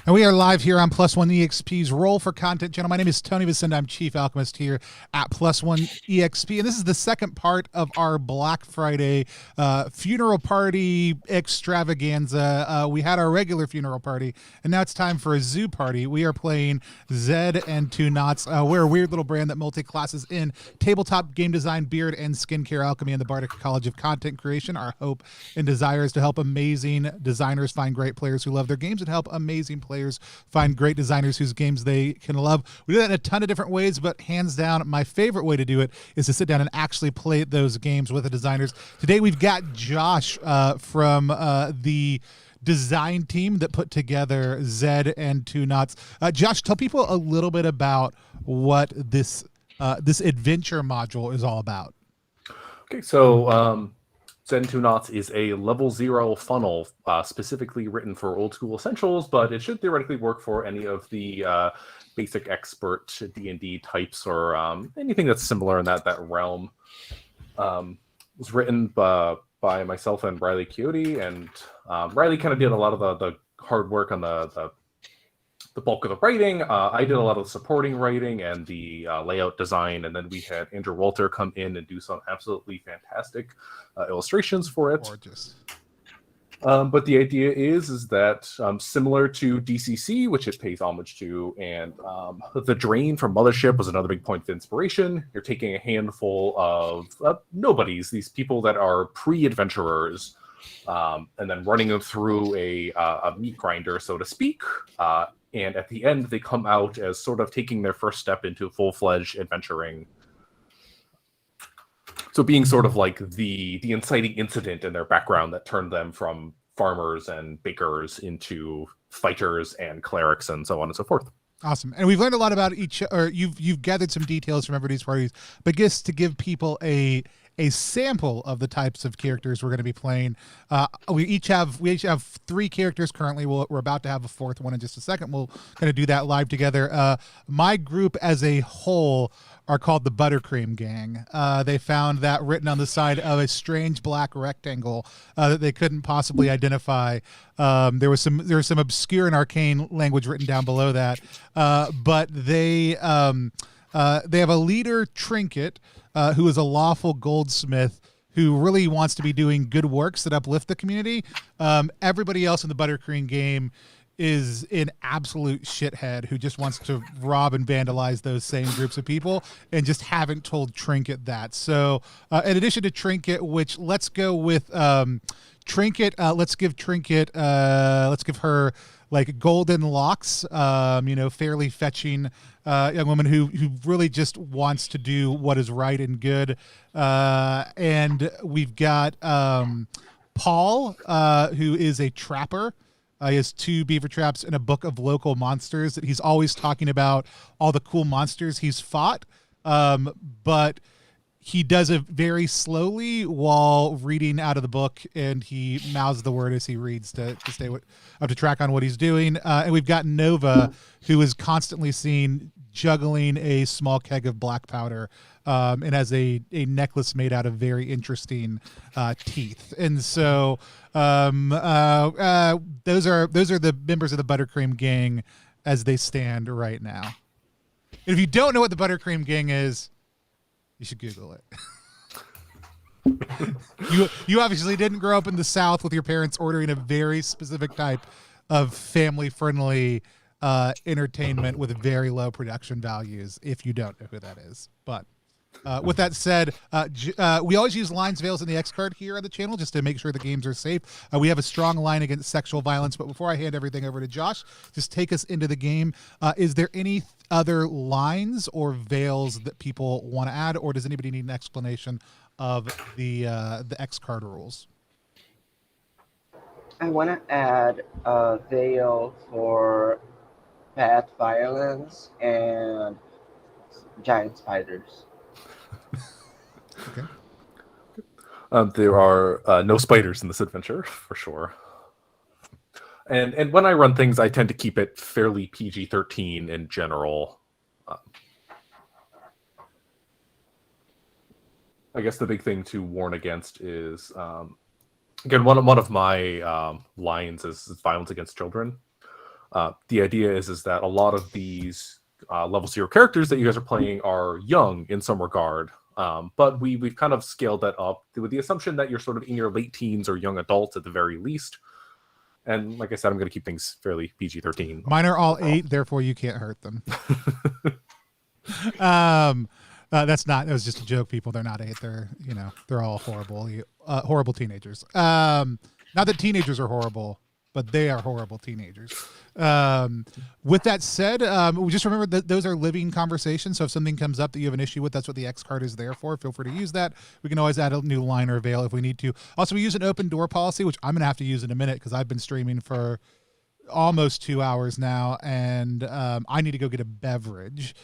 And we are live here on Plus One EXP's Roll for Content channel. My name is Tony Vicenda. I'm Chief Alchemist here at Plus One EXP. And this is the second part of our Black Friday funeral party extravaganza. We had our regular funeral party, and now it's time for a zoo party. We are playing Zed and Two Noughts. We're a weird little brand that multi-classes in tabletop game design, beard, and skincare alchemy in the Bardic College of Content Creation. Our hope and desire is to help amazing designers find great players who love their games and help amazing players find great designers whose games they can love. We do that in a ton of different ways, but hands down, my favorite way to do it is to sit down and actually play those games with the designers. Today, we've got Josh from the design team that put together Zed and Two Noughts. Josh, tell people a little bit about what this adventure module is all about. Okay, so Zed Two Noughts is a level 0 funnel specifically written for old school essentials, but it should theoretically work for any of the basic expert D&D types or anything that's similar in that realm. It was written by myself and Riley Coyote, and Riley kind of did a lot of the hard work on the bulk of the writing. I did a lot of the supporting writing and the layout design, and then we had Andrew Walter come in and do some absolutely fantastic illustrations for it. Gorgeous. But the idea is that similar to DCC, which it pays homage to, and The Drain from Mothership was another big point of inspiration. You're taking a handful of nobodies, these people that are pre-adventurers, and then running them through a meat grinder, so to speak. And at the end, they come out as sort of taking their first step into full-fledged adventuring. So being sort of like the inciting incident in their background that turned them from farmers and bakers into fighters and clerics and so on and so forth. Awesome. And we've learned a lot about you've gathered some details from everybody's parties, but just to give people a sample of the types of characters we're going to be playing. We each have 3 characters currently. We're about to have a 4th one in just a second. We'll kind of do that live together. My group as a whole are called the Buttercream Gang. They found that written on the side of a strange black rectangle that they couldn't possibly identify. There was some obscure and arcane language written down below that, but they have a leader, Trinket, who is a lawful goldsmith who really wants to be doing good works that uplift the community. Everybody else in the Buttercream game is an absolute shithead who just wants to rob and vandalize those same groups of people and just haven't told Trinket that. So in addition to Trinket, which let's go with Trinket, let's give her like golden locks, fairly fetching young woman who really just wants to do what is right and good. And we've got Paul, who is a trapper. He has 2 beaver traps and a book of local monsters that he's always talking about all the cool monsters he's fought. But he does it very slowly while reading out of the book, and he mouths the word as he reads to stay up to track on what he's doing. And we've got Nova, who is constantly seen juggling a small keg of black powder, and has a necklace made out of very interesting teeth. And so those are the members of the Buttercream Gang as they stand right now. And if you don't know what the Buttercream Gang is, you should Google it. You obviously didn't grow up in the South with your parents ordering a very specific type of family-friendly entertainment with very low production values, if you don't know who that is. But with that said, we always use lines, veils, and the X card here on the channel just to make sure the games are safe. We have a strong line against sexual violence, but before I hand everything over to Josh, just take us into the game. Is there any other lines or veils that people want to add, or does anybody need an explanation of the X card rules? I want to add a veil for path violence and giant spiders. Okay. There are no spiders in this adventure, for sure. And when I run things, I tend to keep it fairly PG-13 in general. I guess the big thing to warn against is, again, one of my lines is violence against children. The idea is that a lot of these level 0 characters that you guys are playing are young in some regard. But we've kind of scaled that up with the assumption that you're sort of in your late teens or young adults at the very least. And like I said, I'm going to keep things fairly PG-13. Mine are all 8, therefore you can't hurt them. That was just a joke, people. They're not 8. They're all horrible teenagers. Not that teenagers are horrible, but they are horrible teenagers. With that said, just remember that those are living conversations. So if something comes up that you have an issue with, that's what the X card is there for. Feel free to use that. We can always add a new line or veil if we need to. Also, we use an open door policy, which I'm going to have to use in a minute because I've been streaming for almost 2 hours now, and I need to go get a beverage.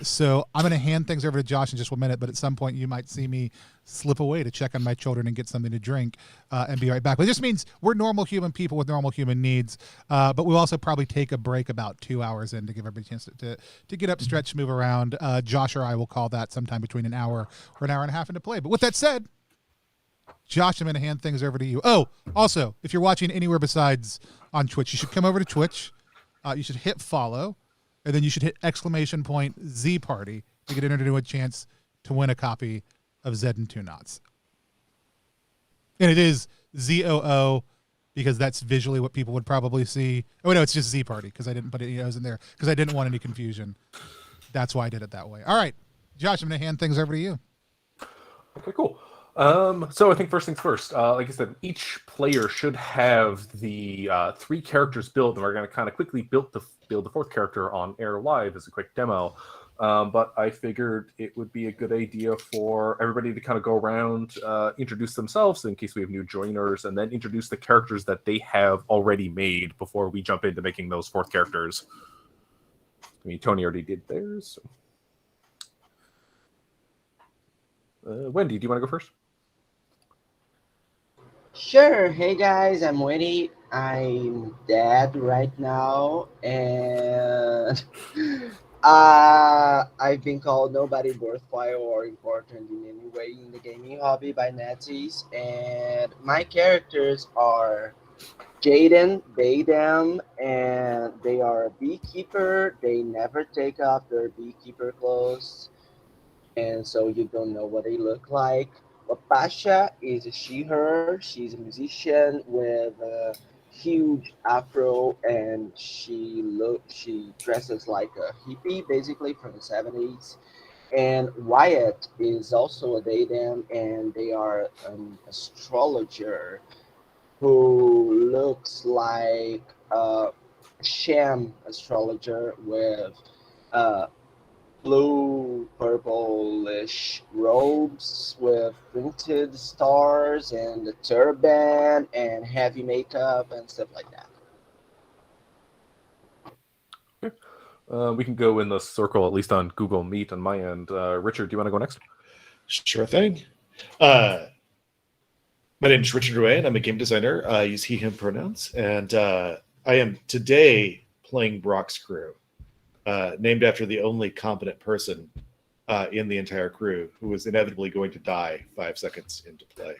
So I'm going to hand things over to Josh in just 1 minute, but at some point you might see me slip away to check on my children and get something to drink and be right back. But it just means we're normal human people with normal human needs, but we'll also probably take a break about 2 hours in to give everybody a chance to get up, stretch, move around. Josh or I will call that sometime between an hour or an hour and a half into play. But with that said, Josh, I'm going to hand things over to you. Oh, also, if you're watching anywhere besides on Twitch, you should come over to Twitch. You should hit follow, and then you should hit !Z Party to get entered into a chance to win a copy of Zed Two Noughts. And it is ZOO because that's visually what people would probably see. Oh, no, it's just Z Party because I didn't put any O's in there because I didn't want any confusion. That's why I did it that way. All right, Josh, I'm going to hand things over to you. Okay, cool. So I think first things first, like I said, each player should have the 3 characters built, and we're going to kind of quickly build the 4th character on air live as a quick demo. But I figured it would be a good idea for everybody to kind of go around, introduce themselves in case we have new joiners, and then introduce the characters that they have already made before we jump into making those 4th characters. I mean, Tony already did theirs. Wendi, do you want to go first? Sure. Hey guys, I'm Wendi. I'm dead right now, and I've been called nobody worthwhile or important in any way in the gaming hobby by Nazis, and my characters are Jaden, they, them, and they are a beekeeper. They never take off their beekeeper clothes, and so you don't know what they look like. Pasha is a she, her. She's a musician with a huge afro, and she dresses like a hippie, basically from the 70s. And Wyatt is also a datem, and they are an astrologer who looks like a sham astrologer with uh, blue purplish robes with printed stars and a turban and heavy makeup and stuff like that. We can go in the circle, at least on Google Meet on my end. Richard, do you want to go next? Sure thing. My name is Richard Rouet, and I'm a game designer. I use he, him pronouns, and I am today playing Brock's crew, named after the only competent person in the entire crew who was inevitably going to die 5 seconds into play.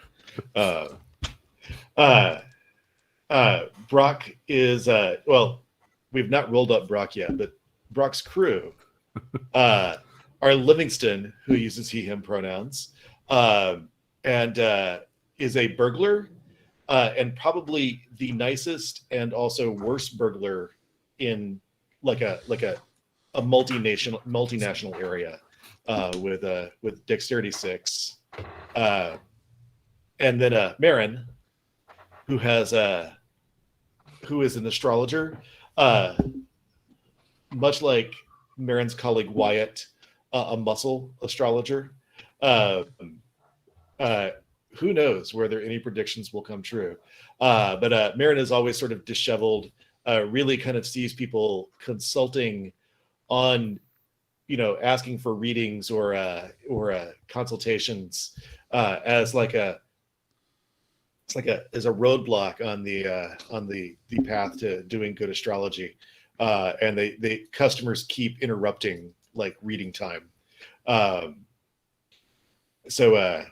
Brock is, well, we've not rolled up Brock yet, but Brock's crew are Livingston, who uses he, him pronouns, and is a burglar, and probably the nicest and also worst burglar in like a multinational area, with dexterity 6, and then Marin, who is an astrologer, much like Marin's colleague Wyatt, a muscle astrologer. Who knows whether any predictions will come true? But Marin is always sort of disheveled, really kind of sees people consulting on, asking for readings or consultations as a roadblock on the path to doing good astrology, and the customers keep interrupting like reading time. So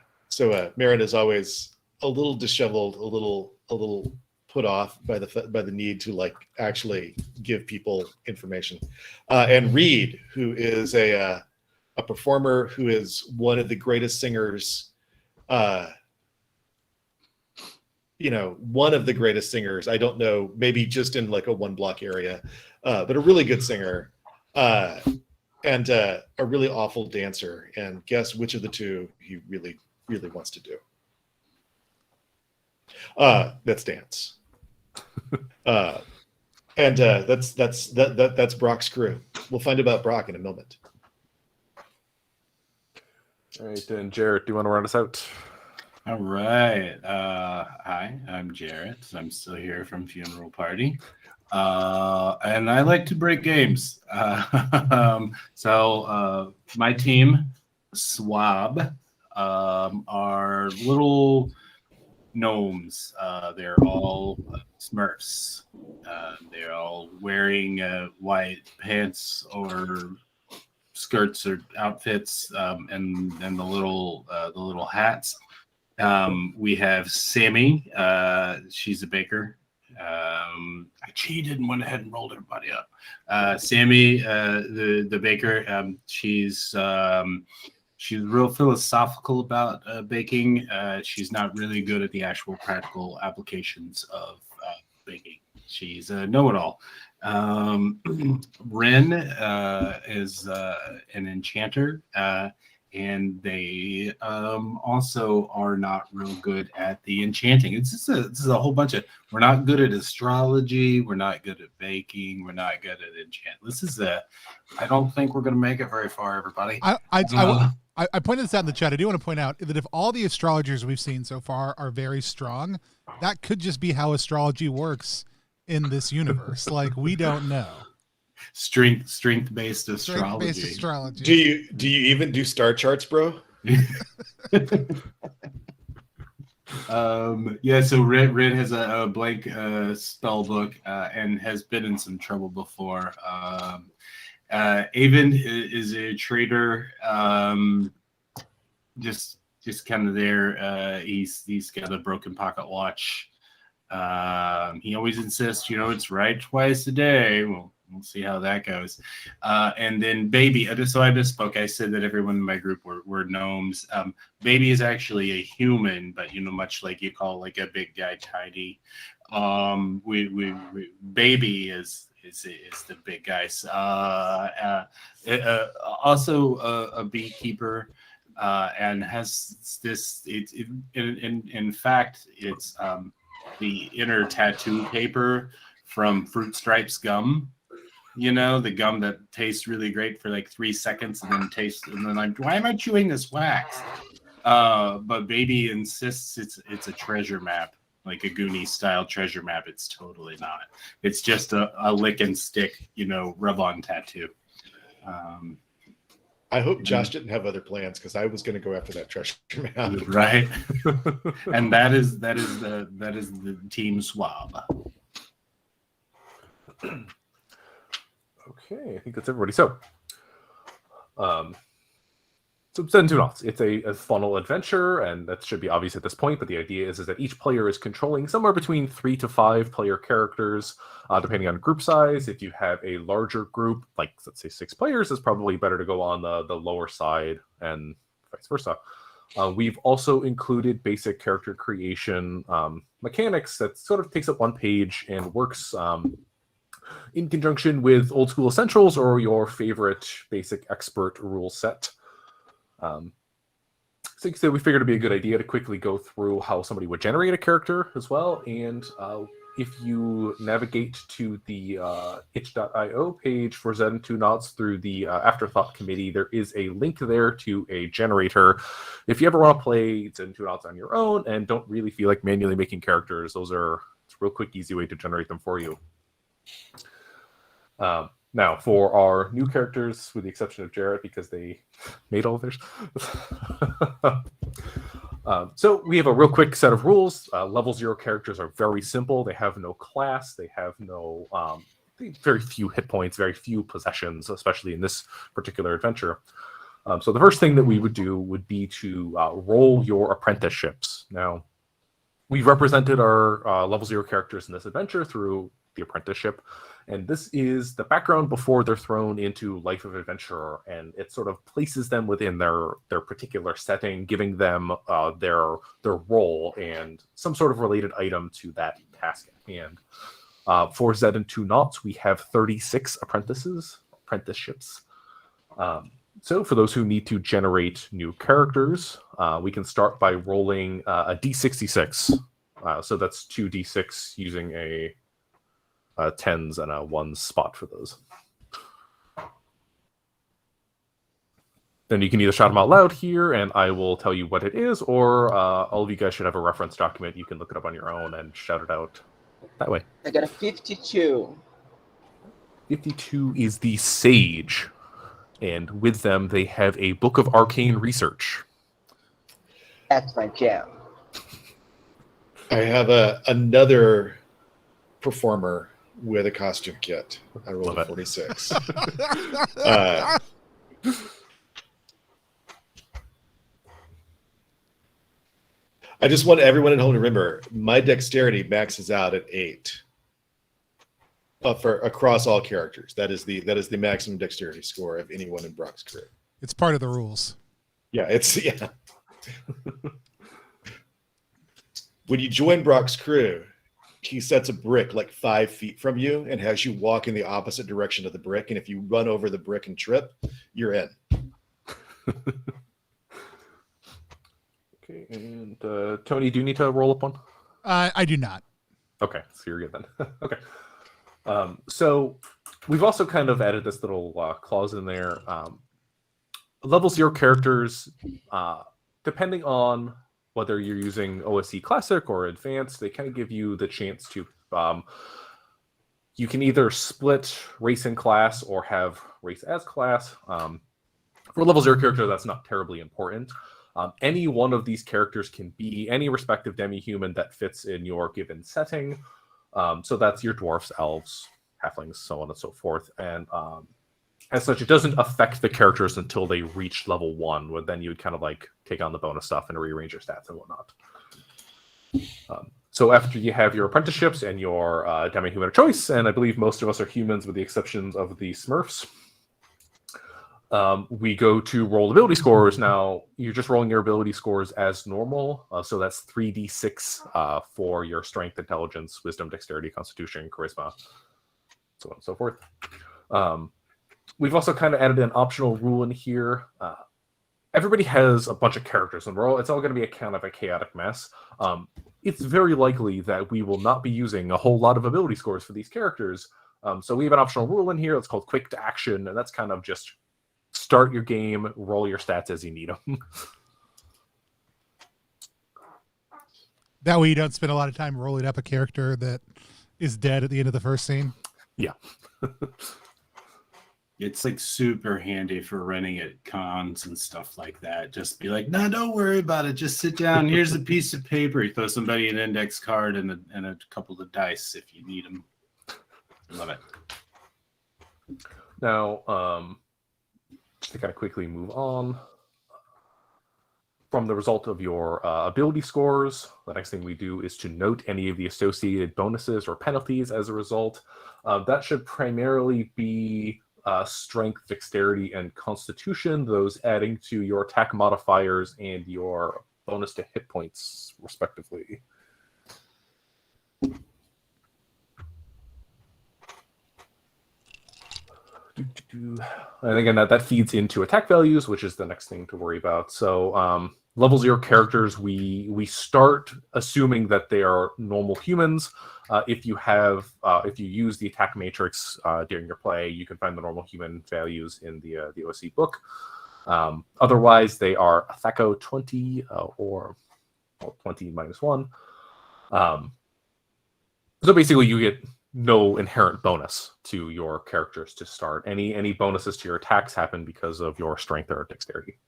Marin is always a little disheveled, a little put off by the need to like actually give people information. And Reed, who is a performer who is one of the greatest singers, one of the greatest singers. I don't know, maybe just in like a 1 block area, but a really good singer, and a really awful dancer. And guess which of the two he really, really wants to do? That's dance. And that's Brock's crew. We'll find about Brock in a moment. All right, and Jarrett, do you want to round us out? All right. Hi, I'm Jarrett. I'm still here from Funeral Party. And I like to break games. So my team, Swab, are little gnomes. They're all Smurfs. They're all wearing white pants or skirts or outfits, and the little hats. We have Sammy. She's a baker. I cheated and went ahead and rolled everybody up. Sammy, the baker. She's real philosophical about baking. She's not really good at the actual practical applications of baking. She's a know-it-all. Ren is an enchanter, and they also are not real good at the enchanting. This is a whole bunch of. We're not good at astrology. We're not good at baking. We're not good at enchant. I don't think we're going to make it very far, everybody. I pointed this out in the chat. I do want to point out that if all the astrologers we've seen so far are very strong, that could just be how astrology works in this universe. Like, we don't know. Strength-based astrology. Strength-based astrology. Do you even do star charts, bro? So Red has a blank spell book and has been in some trouble before. Avon is a trader, just kind of there. He's got a broken pocket watch. He always insists, it's right twice a day. We'll see how that goes. And then Baby. So I misspoke. I said that everyone in my group were gnomes. Baby is actually a human, but much like you call like a big guy tiny. Baby is the big guys. Also a beekeeper, and has this. In fact, it's the inner tattoo paper from Fruit Stripes gum. The gum that tastes really great for like 3 seconds and then I'm, why am I chewing this wax? But Baby insists it's a treasure map, like a Goonies style treasure map. It's totally not. It's just a lick and stick, rub-on tattoo. I hope Josh didn't have other plans, because I was going to go after that treasure map. Right. And that is the team Swab. Okay, I think that's everybody. So Zed Two Noughts. It's a funnel adventure, and that should be obvious at this point, but the idea is that each player is controlling somewhere between 3 to 5 player characters, depending on group size. If you have a larger group, like let's say 6 players, it's probably better to go on the lower side, and vice versa. We've also included basic character creation mechanics that sort of takes up 1 page and works in conjunction with Old School Essentials or your favorite basic expert rule set. So we figured it'd be a good idea to quickly go through how somebody would generate a character as well. And if you navigate to the itch.io page for Zed Two Noughts through the Afterthought Committee, there is a link there to a generator. If you ever want to play Zed Two Noughts on your own and don't really feel like manually making characters, it's a real quick, easy way to generate them for you. Now, for our new characters, with the exception of Jarrett, because they made all of theirs. So we have a real quick set of rules. Level 0 characters are very simple. They have no class. They have no very few hit points, very few possessions, especially in this particular adventure. So the first thing that we would do would be to roll your apprenticeships. Now, we've represented our level 0 characters in this adventure through the apprenticeship, and this is the background before they're thrown into Life of Adventure, and it sort of places them within their particular setting, giving them their role and some sort of related item to that task at hand. For Zed Two Noughts, we have 36 apprenticeships. So for those who need to generate new characters, we can start by rolling a d66. So that's 2d6 using a tens and a ones spot for those. Then you can either shout them out loud here, and I will tell you what it is, or all of you guys should have a reference document. You can look it up on your own and shout it out that way. I got a 52. 52 is the Sage. And with them, they have a Book of Arcane Research. That's my jam. I have another performer with a costume kit. I rolled a 46. I just want everyone at home to remember my dexterity maxes out at 8 for across all characters. That is the maximum dexterity score of anyone in Brock's crew. It's part of the rules. Yeah. When you join Brock's crew, he sets a brick like 5 feet from you and has you walk in the opposite direction of the brick. And if you run over the brick and trip, you're in. Okay, and Tony, do you need to roll up one? I do not. Okay, so you're good then. Okay. So we've also kind of added this little clause in there. Level 0 characters, depending on whether you're using OSC Classic or Advanced, they kind of give you the chance to, you can either split race and class or have race as class. For level 0 character, that's not terribly important. Any one of these characters can be any respective demi-human that fits in your given setting. So that's your dwarfs, elves, halflings, so on and so forth. And as such, it doesn't affect the characters until they reach level 1, where then you would kind of like take on the bonus stuff and rearrange your stats and whatnot. So after you have your apprenticeships and your demi-human of choice, and I believe most of us are humans with the exceptions of the Smurfs, we go to roll ability scores. Now, you're just rolling your ability scores as normal. So that's 3d6 for your strength, intelligence, wisdom, dexterity, constitution, charisma, so on and so forth. We've also kind of added an optional rule in here. Everybody has a bunch of characters, and it's all going to be a kind of a chaotic mess. It's very likely that we will not be using a whole lot of ability scores for these characters. So we have an optional rule in here. It's called quick to action, and that's kind of just start your game, roll your stats as you need them. That way you don't spend a lot of time rolling up a character that is dead at the end of the first scene. Yeah. It's like super handy for running at cons and stuff like that. Just be like, no, don't worry about it. Just sit down. Here's a piece of paper. You throw somebody an index card and a couple of dice if you need them. Love it. Now, to kind of quickly move on from the result of your ability scores, the next thing we do is to note any of the associated bonuses or penalties as a result. That should primarily be strength, dexterity, and constitution, those adding to your attack modifiers and your bonus to hit points, respectively. And again, that feeds into attack values, which is the next thing to worry about. So level 0 characters, we start assuming that they are normal humans. If you use the attack matrix during your play, you can find the normal human values in the OSC book. Otherwise, they are Athaco 20 or 20 minus 1. So basically, you get no inherent bonus to your characters to start. Any bonuses to your attacks happen because of your strength or dexterity.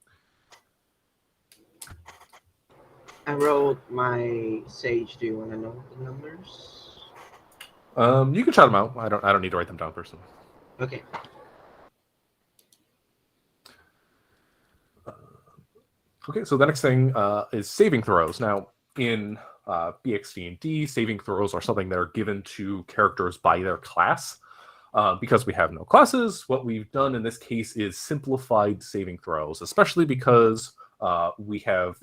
I rolled my Sage. Do you want to know the numbers? You can shout them out. I don't need to write them down personally. Okay. Okay, so the next thing is saving throws. Now, in BXD and D, saving throws are something that are given to characters by their class. Because we have no classes, what we've done in this case is simplified saving throws, especially because we have,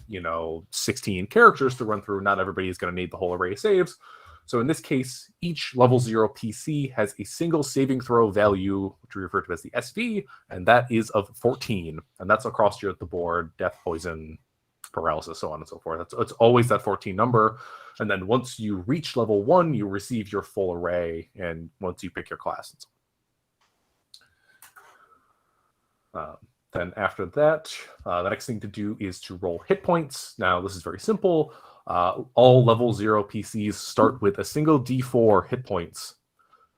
16 characters to run through. Not everybody is going to need the whole array of saves. So in this case, each level 0 PC has a single saving throw value, which we refer to as the SV, and that is of 14. And that's across the board: death, poison, paralysis, so on and so forth. It's always that 14 number. And then once you reach level 1, you receive your full array, and once you pick your class. Then after that, the next thing to do is to roll hit points. Now, this is very simple. All level 0 PCs start with a single D4 hit points,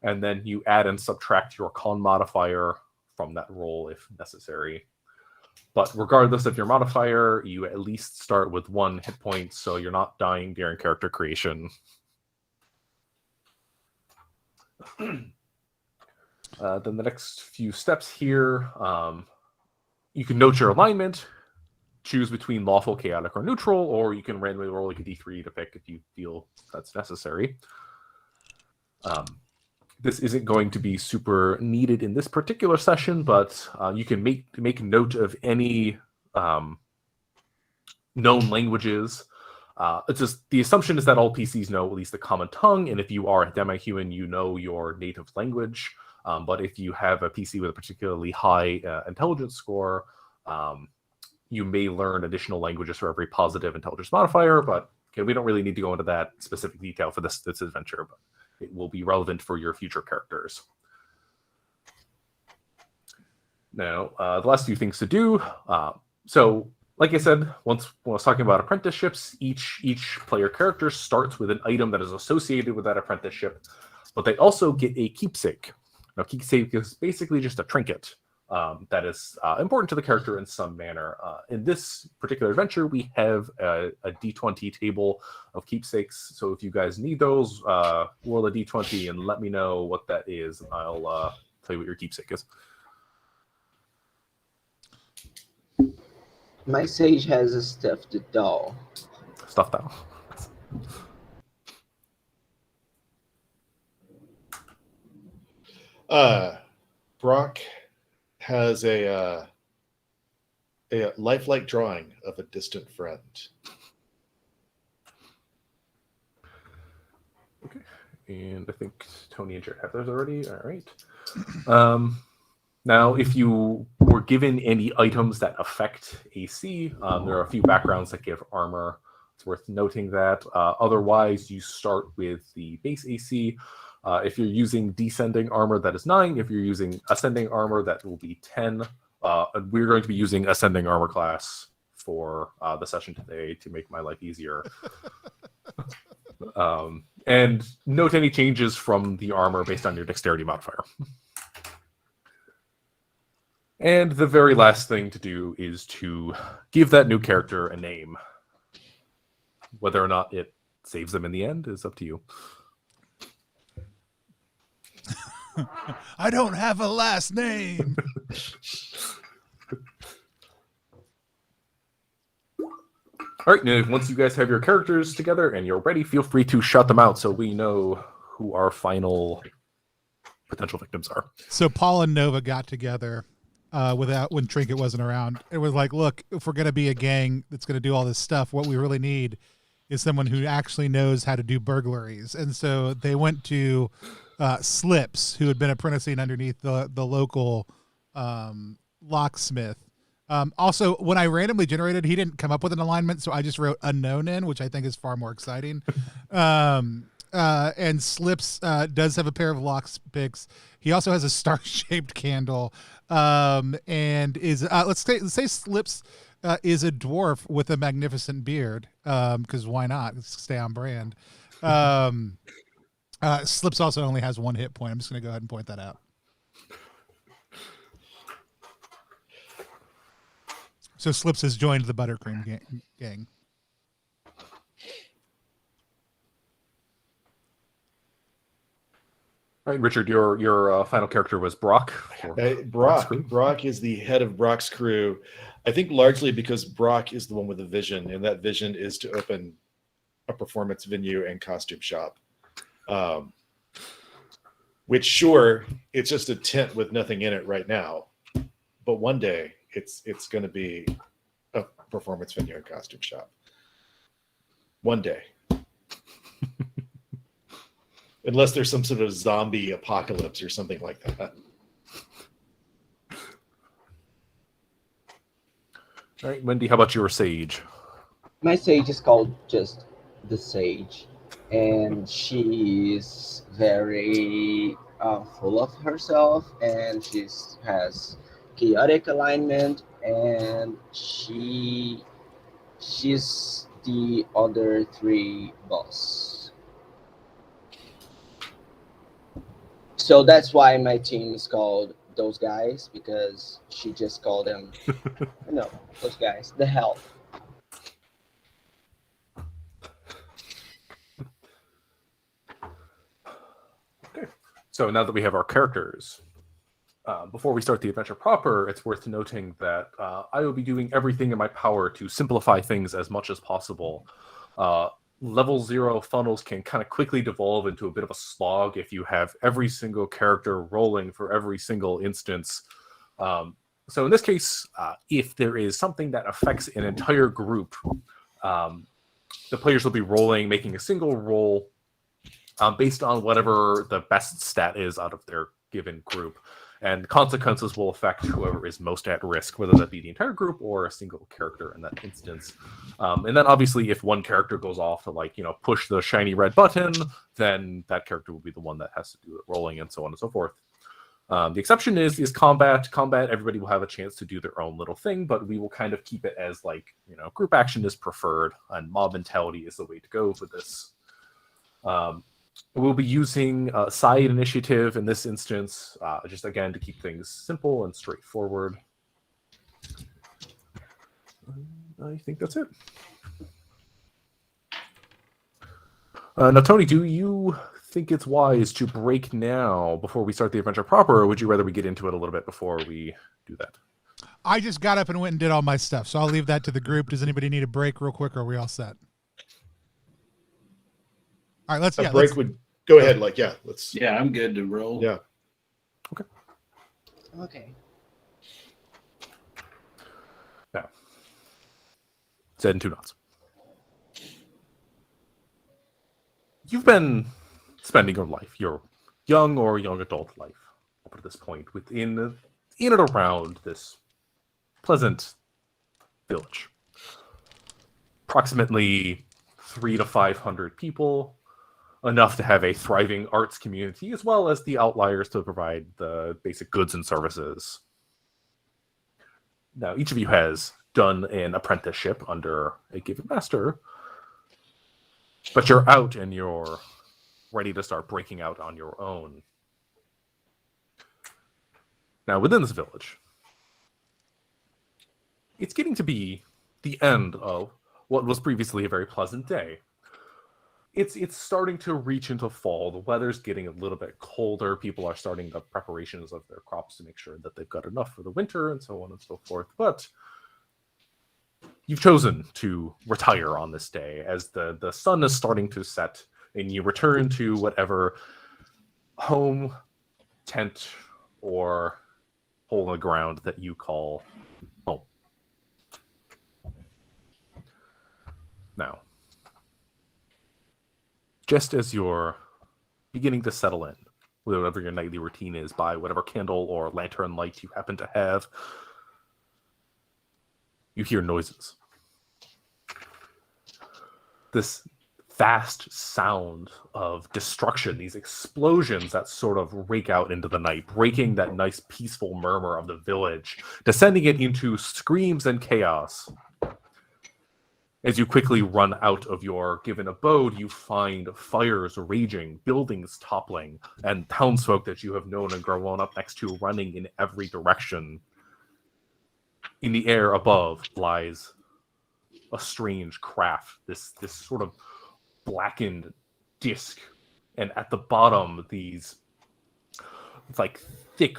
and then you add and subtract your con modifier from that roll if necessary. But regardless of your modifier, you at least start with 1 hit point, so you're not dying during character creation. Then the next few steps here, you can note your alignment, choose between lawful, chaotic, or neutral, or you can randomly roll like a d3 to pick if you feel that's necessary. This isn't going to be super needed in this particular session, but you can make note of any known languages. It's just the assumption is that all PCs know at least the common tongue, and if you are a demi-human, you know your native language. But if you have a PC with a particularly high intelligence score, you may learn additional languages for every positive intelligence modifier. But we don't really need to go into that specific detail for this adventure, but it will be relevant for your future characters. Now, the last few things to do. So, like I said, once when I was talking about apprenticeships, each player character starts with an item that is associated with that apprenticeship, but they also get a keepsake. Now, keepsake is basically just a trinket that is important to the character in some manner. In this particular adventure, we have a D20 table of keepsakes. So if you guys need those, roll a D20 and let me know what that is, and I'll tell you what your keepsake is. My sage has a stuffed doll. Stuffed doll. Brock has a lifelike drawing of a distant friend. Okay, and I think Tony and Jarrett have those already. All right. Now, if you were given any items that affect AC, there are a few backgrounds that give armor. It's worth noting that. Otherwise, you start with the base AC. If you're using descending armor, that is 9. If you're using ascending armor, that will be 10. We're going to be using ascending armor class for the session today to make my life easier. And note any changes from the armor based on your dexterity modifier. And the very last thing to do is to give that new character a name. Whether or not it saves them in the end is up to you. I don't have a last name. All right, now once you guys have your characters together and you're ready, feel free to shout them out so we know who our final potential victims are. So Paul and Nova got together when Trinket wasn't around. It was like, look, if we're going to be a gang that's going to do all this stuff, what we really need is someone who actually knows how to do burglaries. And so they went to Slips, who had been apprenticing underneath the local locksmith. Also, when I randomly generated, he didn't come up with an alignment, so I just wrote unknown in, which I think is far more exciting. And Slips does have a pair of lockpicks. He also has a star-shaped candle, and is let's say Slips is a dwarf with a magnificent beard, because why not? Let's stay on brand. Slips also only has 1 hit point. I'm just going to go ahead and point that out. So Slips has joined the Buttercream gang. All right, Richard, your final character was Brock. Brock is the head of Brock's crew. I think largely because Brock is the one with the vision, and that vision is to open a performance venue and costume shop. Which, sure, it's just a tent with nothing in it right now, but one day it's going to be a performance venue and costume shop. One day. Unless there's some sort of zombie apocalypse or something like that. All right, Wendi, how about your sage? My sage is called just the Sage, and she's very full of herself, and has chaotic alignment, and she's the other three boss. So that's why my team is called those guys, because she just called them, those guys, the hell. So now that we have our characters, before we start the adventure proper, it's worth noting that I will be doing everything in my power to simplify things as much as possible. Level 0 funnels can kind of quickly devolve into a bit of a slog if you have every single character rolling for every single instance. So in this case, if there is something that affects an entire group, the players will be rolling, making a single roll based on whatever the best stat is out of their given group. And consequences will affect whoever is most at risk, whether that be the entire group or a single character in that instance. And then obviously if one character goes off to push the shiny red button, then that character will be the one that has to do the rolling and so on and so forth. The exception is combat. Combat, everybody will have a chance to do their own little thing, but we will kind of keep it as group action is preferred and mob mentality is the way to go for this. We'll be using side initiative in this instance, just again to keep things simple and straightforward. I think that's it. Now, Tony, do you think it's wise to break now before we start the adventure proper, or would you rather we get into it a little bit before we do that? I just got up and went and did all my stuff, so I'll leave that to the group. Does anybody need a break real quick, or are we all set? All right, let's would go ahead. Let's. Yeah, I'm good to roll. Yeah. Okay. Now, Zed Two Noughts. You've been spending your life, your young or young adult life, up to this point, in and around this pleasant village. Approximately 300 to 500 people. Enough to have a thriving arts community, as well as the outliers to provide the basic goods and services. Now, each of you has done an apprenticeship under a given master, but you're out and you're ready to start breaking out on your own. Now, within this village, it's getting to be the end of what was previously a very pleasant day. It's starting to reach into fall. The weather's getting a little bit colder. People are starting the preparations of their crops to make sure that they've got enough for the winter and so on and so forth. But you've chosen to retire on this day as the sun is starting to set, and you return to whatever home, tent, or hole in the ground that you call home. Now, just as you're beginning to settle in, whatever your nightly routine is, by whatever candle or lantern light you happen to have, you hear noises. This vast sound of destruction, these explosions that sort of rake out into the night, breaking that nice peaceful murmur of the village, descending it into screams and chaos. As you quickly run out of your given abode, you find fires raging, buildings toppling, and townsfolk that you have known and grown up next to running in every direction. In the air above lies a strange craft, this sort of blackened disc, and at the bottom, these thick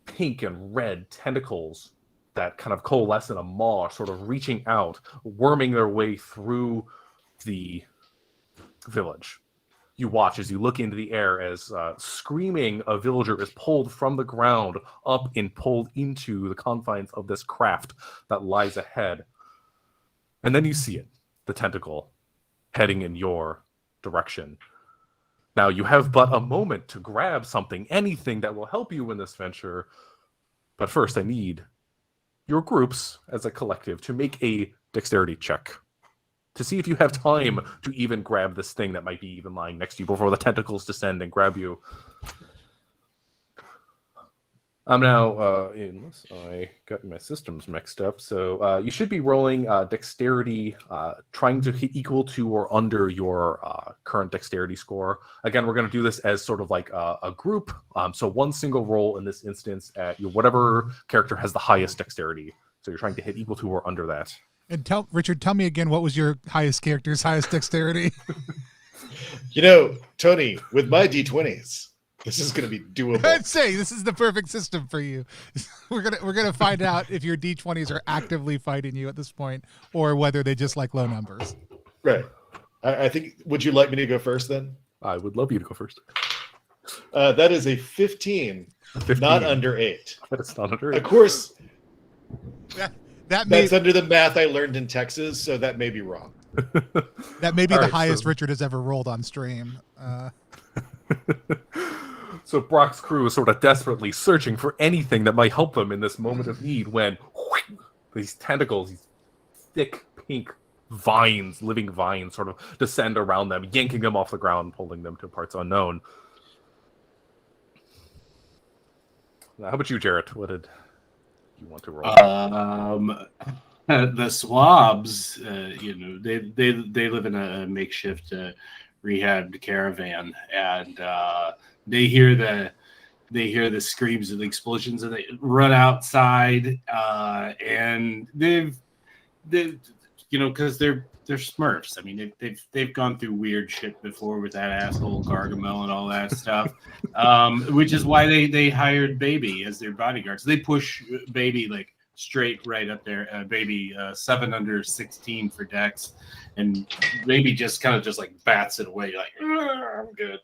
pink and red tentacles that kind of coalesce in a maw, sort of reaching out, worming their way through the village. You watch as you look into the air as screaming a villager is pulled from the ground up and pulled into the confines of this craft that lies ahead. And then you see it, the tentacle, heading in your direction. Now, you have but a moment to grab something, anything that will help you in this venture. But first, I need your groups as a collective to make a dexterity check to see if you have time to even grab this thing that might be even lying next to you before the tentacles descend and grab you. I'm now, unless I got my systems mixed up, so you should be rolling dexterity, trying to hit equal to or under your current dexterity score. Again, we're going to do this as sort of like a group, so one single roll in this instance at whatever character has the highest dexterity. So you're trying to hit equal to or under that. And Richard, tell me again, what was your highest character's highest dexterity? Tony, with my D20s, this is going to be doable. I'd say this is the perfect system for you. We're gonna find out if your D20s are actively fighting you at this point, or whether they just like low numbers. Right. I think. Would you like me to go first then? I would love you to go first. That is a 15, not under 8. That's not under 8. Of course. That's under the math I learned in Texas, so that may be wrong. That may be the highest Richard has ever rolled on stream. So Brock's crew is sort of desperately searching for anything that might help them in this moment of need when these tentacles, these thick pink vines, living vines, sort of descend around them, yanking them off the ground, pulling them to parts unknown. Now, how about you, Jarrett? What did you want to roll? The swabs, they live in a makeshift rehab caravan, and they hear the screams of the explosions, and they run outside, and they've because they're Smurfs. I mean, they've gone through weird shit before with that asshole Gargamel and all that stuff, which is why they hired Baby as their bodyguards. They push Baby like straight right up there. Baby 7 under 16 for Dex, and Baby just kind of just like bats it away like I'm good.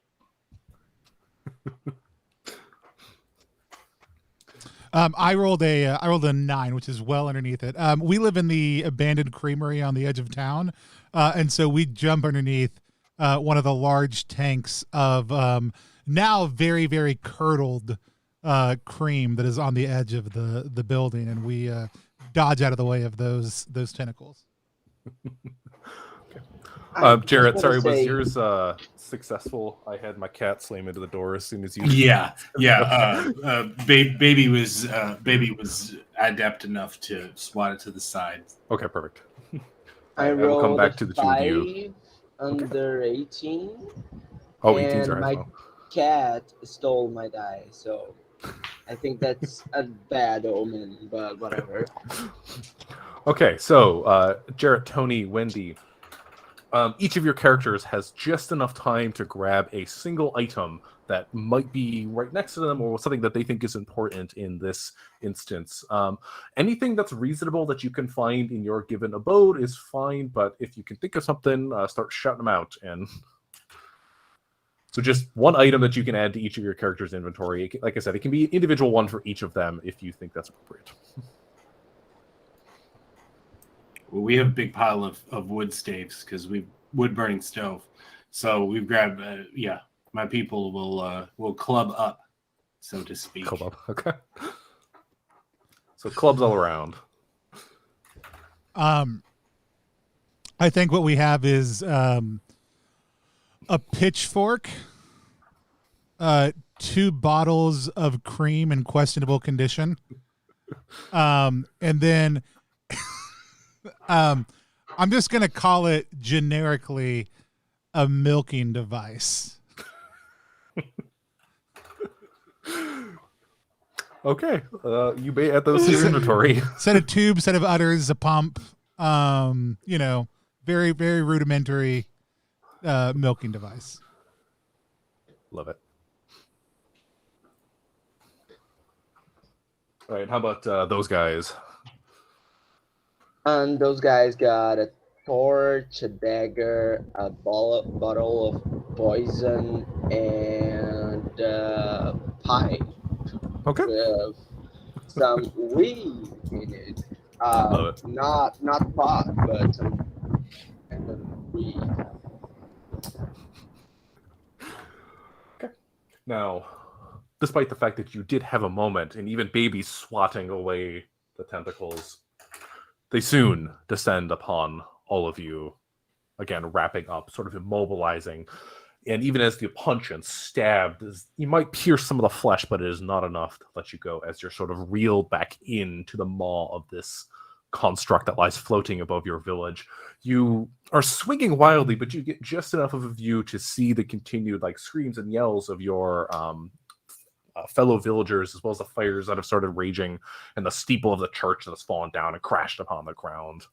I rolled a 9, which is well underneath it. We live in the abandoned creamery on the edge of town, and so we jump underneath one of the large tanks of now very, very curdled cream that is on the edge of the building, and we dodge out of the way of those tentacles. Jarrett, sorry, was yours successful? I had my cat slam into the door as soon as you. Yeah. Baby was adept enough to swat it to the side. Okay, perfect. I will come rolled back to the two of you. 5 under 18. Oh, 18's and are my cat stole my die, so I think that's a bad omen, but whatever. Okay, so Jarrett, Tony, Wendi. Each of your characters has just enough time to grab a single item that might be right next to them or something that they think is important in this instance. Anything that's reasonable that you can find in your given abode is fine, but if you can think of something, start shouting them out. And so just one item that you can add to each of your characters' inventory. Like I said, it can be an individual one for each of them if you think that's appropriate. Well, we have a big pile of wood staves because we've wood burning stove. So we've grabbed, my people will club up, so to speak. Club up, okay. So clubs all around. I think what we have is a pitchfork, 2 bottles of cream in questionable condition, and then I'm just going to call it generically a milking device. Okay, you may add those to your inventory. Set of tubes, set of udders, a pump. Very, very rudimentary milking device. Love it. All right, how about those guys? And those guys got a torch, a dagger, a bottle of poison, and pipe Okay. with some weed in it. Love it. Not pot, but some kind of weed. Now, despite the fact that you did have a moment, and even babies swatting away the tentacles, they soon descend upon all of you, again, wrapping up, sort of immobilizing. And even as you punch and stab, you might pierce some of the flesh, but it is not enough to let you go as you're sort of reeled back into the maw of this construct that lies floating above your village. You are swinging wildly, but you get just enough of a view to see the continued like screams and yells of your fellow villagers, as well as the fires that have started raging, and the steeple of the church that has fallen down and crashed upon the ground.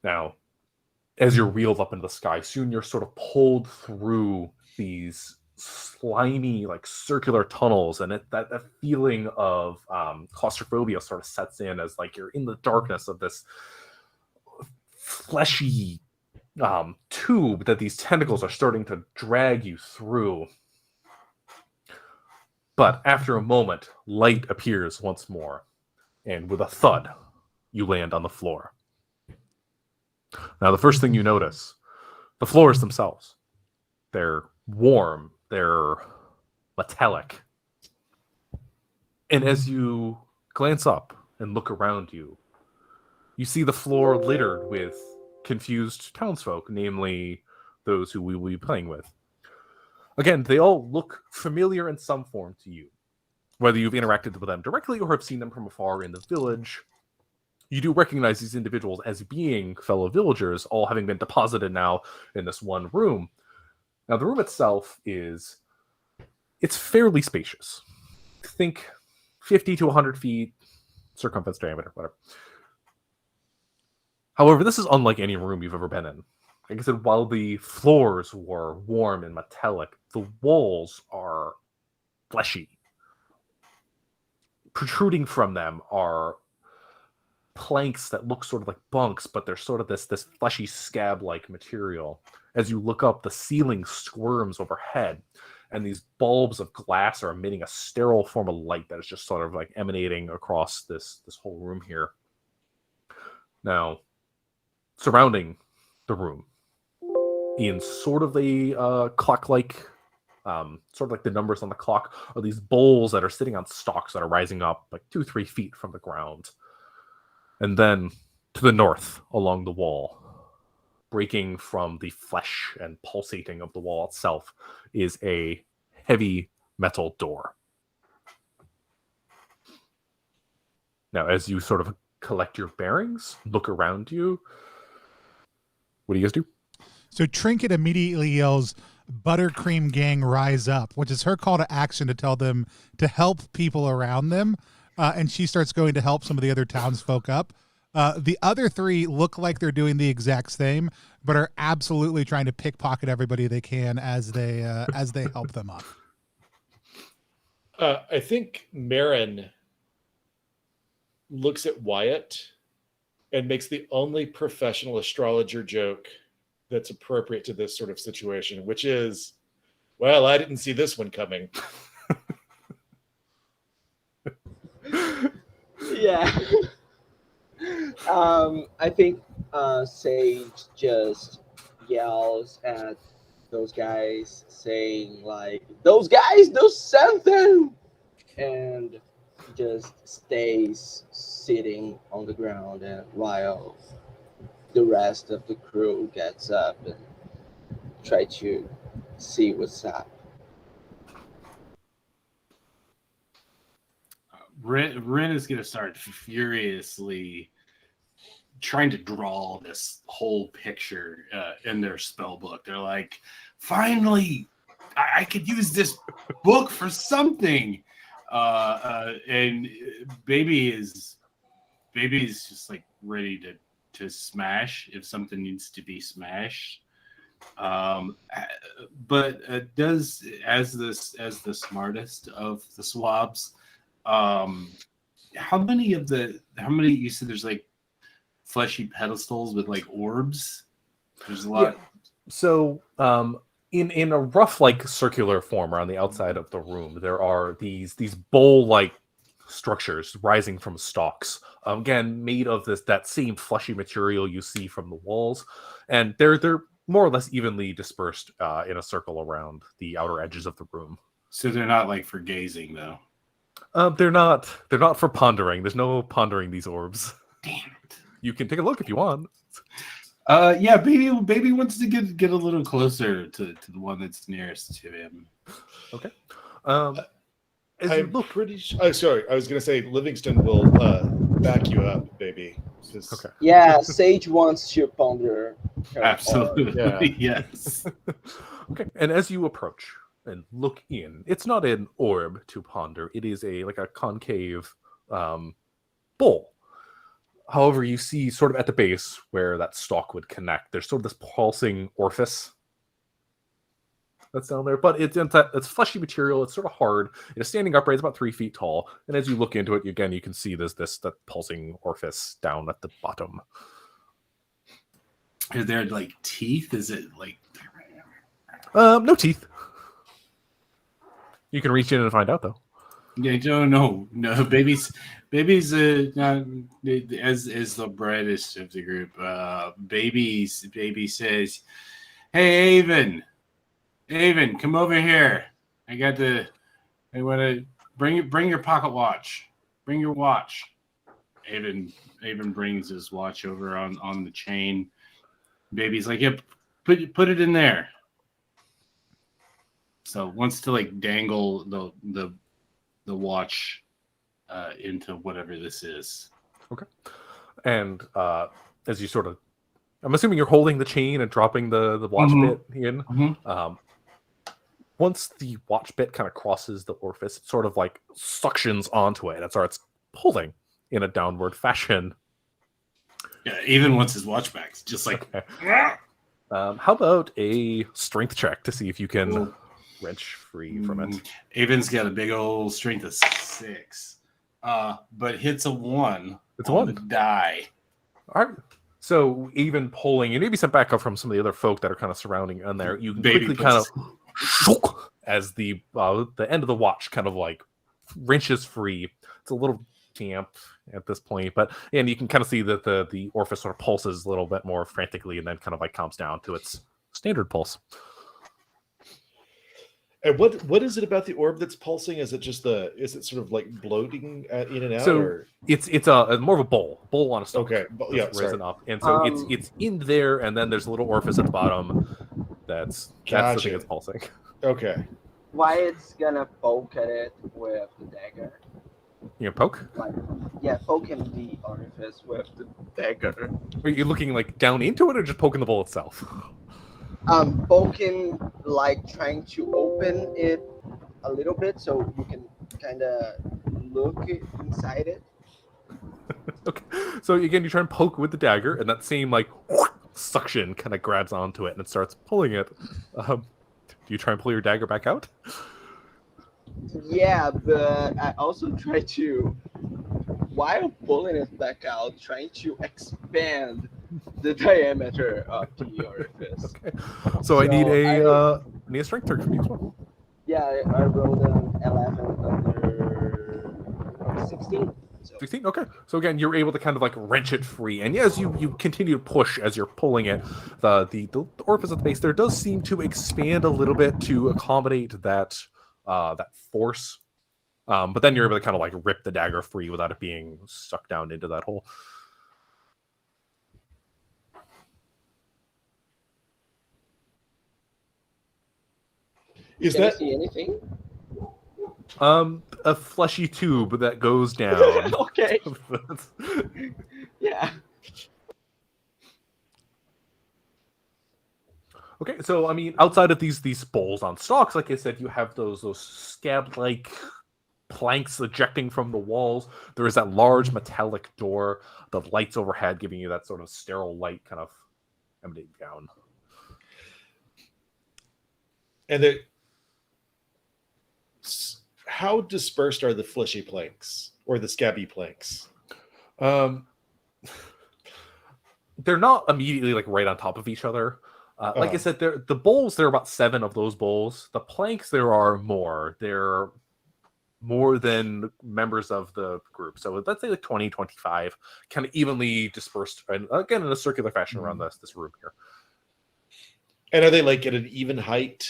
Now, as you're reeled up into the sky, soon you're sort of pulled through these slimy, like circular tunnels, and that feeling of claustrophobia sort of sets in as like you're in the darkness of this fleshy tube that these tentacles are starting to drag you through. But after a moment, light appears once more, and with a thud, you land on the floor. Now, the first thing you notice, the floors themselves, they're warm, they're metallic. And as you glance up and look around you, you see the floor littered with confused townsfolk, namely those who we will be playing with. Again, they all look familiar in some form to you. Whether you've interacted with them directly or have seen them from afar in the village, you do recognize these individuals as being fellow villagers, all having been deposited now in this one room. Now, the room itself it's fairly spacious. Think 50 to 100 feet, circumference, diameter, whatever. However, this is unlike any room you've ever been in. Like I said, while the floors were warm and metallic, the walls are fleshy. Protruding from them are planks that look sort of like bunks, but they're sort of this fleshy scab-like material. As you look up, the ceiling squirms overhead, and these bulbs of glass are emitting a sterile form of light that is just sort of like emanating across this whole room here. Now, surrounding the room, in sort of a clock-like, sort of like the numbers on the clock, are these bowls that are sitting on stalks that are rising up like 2-3 feet from the ground. And then to the north, along the wall, breaking from the flesh and pulsating of the wall itself, is a heavy metal door. Now, as you sort of collect your bearings, look around you, what do you guys do? So Trinket immediately yells, "Buttercream Gang, rise up," which is her call to action to tell them to help people around them. And she starts going to help some of the other townsfolk up. The other three look like they're doing the exact same, but are absolutely trying to pickpocket everybody they can as they help them up. I think Marin looks at Wyatt and makes the only professional astrologer joke that's appropriate to this sort of situation, which is, well, I didn't see this one coming. Yeah. I think Sage just yells at those guys, saying like, "Those guys do something," and just stays sitting on the ground, and while the rest of the crew gets up and try to see what's up. Ren is going to start furiously trying to draw this whole picture in their spell book. They're like, finally, I could use this book for something. And baby is just like ready to smash if something needs to be smashed. But does as the smartest of the swabs, how many you said there's like fleshy pedestals with like orbs. There's a lot. So, in a rough like circular form around the outside of the room, there are these bowl-like structures rising from stalks. Again, made of that same fleshy material you see from the walls, and they're more or less evenly dispersed in a circle around the outer edges of the room. So they're not like for gazing though. They're not for pondering. There's no pondering these orbs. Damn it. You can take a look if you want. Yeah, baby wants to get a little closer to the one that's nearest to him. Okay. I'm pretty sure. Oh, sorry. I was going to say Livingston will back you up, baby. Okay. Yeah, Sage wants to ponder. her Absolutely. Yeah. Yes. Okay. And as you approach and look in, it's not an orb to ponder. It is a concave bowl. However, you see sort of at the base where that stalk would connect, there's sort of this pulsing orifice that's down there, but it's fleshy material. It's sort of hard. It is standing upright. It's about 3 feet tall, and as you look into it, again, you can see that pulsing orifice down at the bottom. Is there like teeth? Is it like? No teeth. You can reach in and find out, though. Yeah, no, baby's not as the brightest of the group. Baby says, "Hey, Avon, come over here. I want to bring your pocket watch. Bring your watch." Avon brings his watch over on the chain. Baby's like, "Yep, put it in there." So wants to like dangle the watch into whatever this is. Okay. And as you sort of, I'm assuming you're holding the chain and dropping the watch bit in. Mm-hmm. Once the watch bit kind of crosses the orifice, it sort of like suctions onto it and it starts pulling in a downward fashion. Yeah, even once his watch back, it's just like. Okay. How about a strength check to see if you can wrench free from it? Avon's got a big old strength of 6, but hits a 1. It's on 1 the die. All right. So even pulling, and maybe some backup from some of the other folk that are kind of surrounding on there, you can quickly kind of as the end of the watch kind of like wrenches free. It's a little damp at this point, but and you can kind of see that the orifice sort of pulses a little bit more frantically, and then kind of like calms down to its standard pulse. And what is it about the orb that's pulsing? Is it sort of like bloating in and out? So or? it's a more of a bowl on a stalk. Okay, yeah, risen up, and so it's in there, and then there's a little orifice at the bottom. That's the thing that's pulsing. Okay. Wyatt's gonna poke at it with the dagger. You gonna poke? Poke in the orifice with the dagger. Are you looking like down into it, or just poking the bowl itself? Poking, like trying to open it a little bit so you can kind of look inside it. Okay. So again, you try and poke with the dagger, and that same like suction kind of grabs onto it and it starts pulling it. Do you try and pull your dagger back out? Yeah, but I also try to, while pulling it back out, trying to expand the diameter of the orifice. Okay. So I need a strength check from you as well. Yeah, I rolled an 11 under 16. So. 16? Okay. So again, you're able to kind of like wrench it free. And as you continue to push as you're pulling it, the orifice at the base there does seem to expand a little bit to accommodate that force. But then you're able to kind of like rip the dagger free without it being sucked down into that hole. Can I see anything? A fleshy tube that goes down. Okay. Yeah. Okay, so I mean, outside of these bowls on stalks, like I said, you have those scab-like planks ejecting from the walls. There is that large metallic door, the lights overhead giving you that sort of sterile light kind of emanating down. And how dispersed are the fleshy planks or the scabby planks? they're not immediately like right on top of each other. Like I said, the bowls, there are about 7 of those bowls. The planks, there are more. They're more than members of the group. So let's say like 20, 25, kind of evenly dispersed, and again, in a circular fashion around this room here. And are they like at an even height?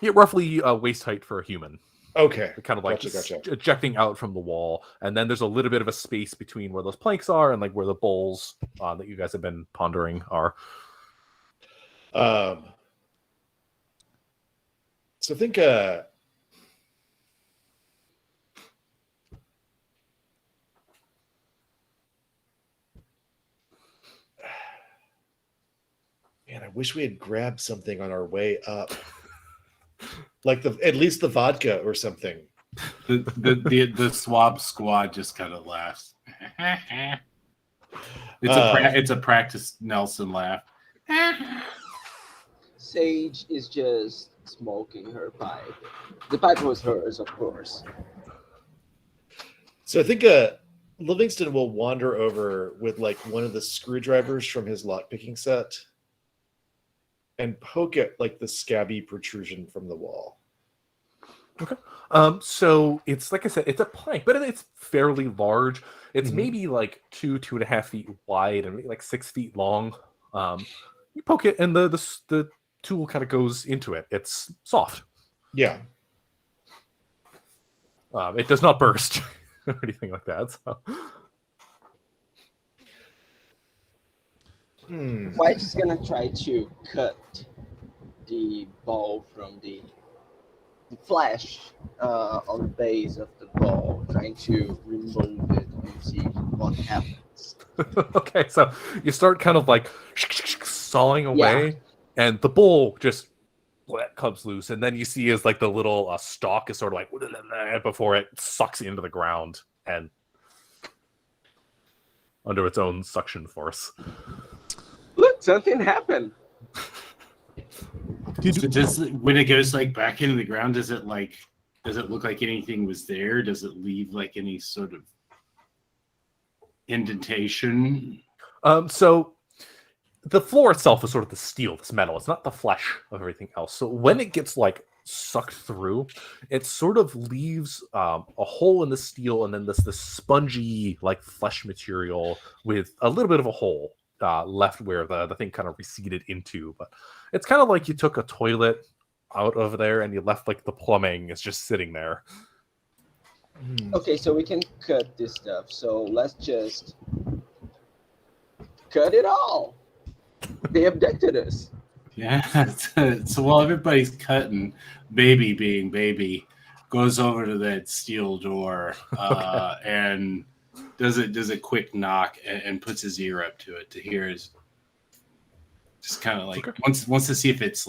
Yeah, roughly waist height for a human. Okay. They're kind of like Gotcha. ejecting out from the wall. And then there's a little bit of a space between where those planks are and like where the bowls that you guys have been pondering are. So I think man, I wish we had grabbed something on our way up. Like at least the vodka or something. The swab squad just kind of laughs. It's a practice Nelson laugh. Sage is just smoking her pipe. The pipe was hers, of course. So I think Livingston will wander over with like one of the screwdrivers from his lockpicking set and poke at like the scabby protrusion from the wall. Okay. So it's like I said, it's a plank, but it's fairly large. It's maybe like 2.5 feet wide, and maybe like 6 feet long. You poke it, and the tool kind of goes into it. It's soft. Yeah. It does not burst or anything like that. So. White is gonna try to cut the ball from the flash on the base of the ball, trying to remove it and see what happens. Okay, so you start kind of like sawing away, and the bowl just comes loose, and then you see as like the little stalk is sort of like before it sucks into the ground and under its own suction force. Look, something happened. So when it goes like back into the ground, does it look like anything was there? Does it leave like any sort of indentation? So the floor itself is sort of the steel, this metal. It's not the flesh of everything else. So when it gets like sucked through, it sort of leaves a hole in the steel, and then this spongy like flesh material with a little bit of a hole left where the thing kind of receded into. But it's kind of like you took a toilet out of there and you left like the plumbing is just sitting there. Okay, so we can cut this stuff. So let's just cut it all. They abducted us. Yeah. So while everybody's cutting, baby being baby goes over to that steel door and does a quick knock and puts his ear up to it to hear his, just kind of like wants to see if it's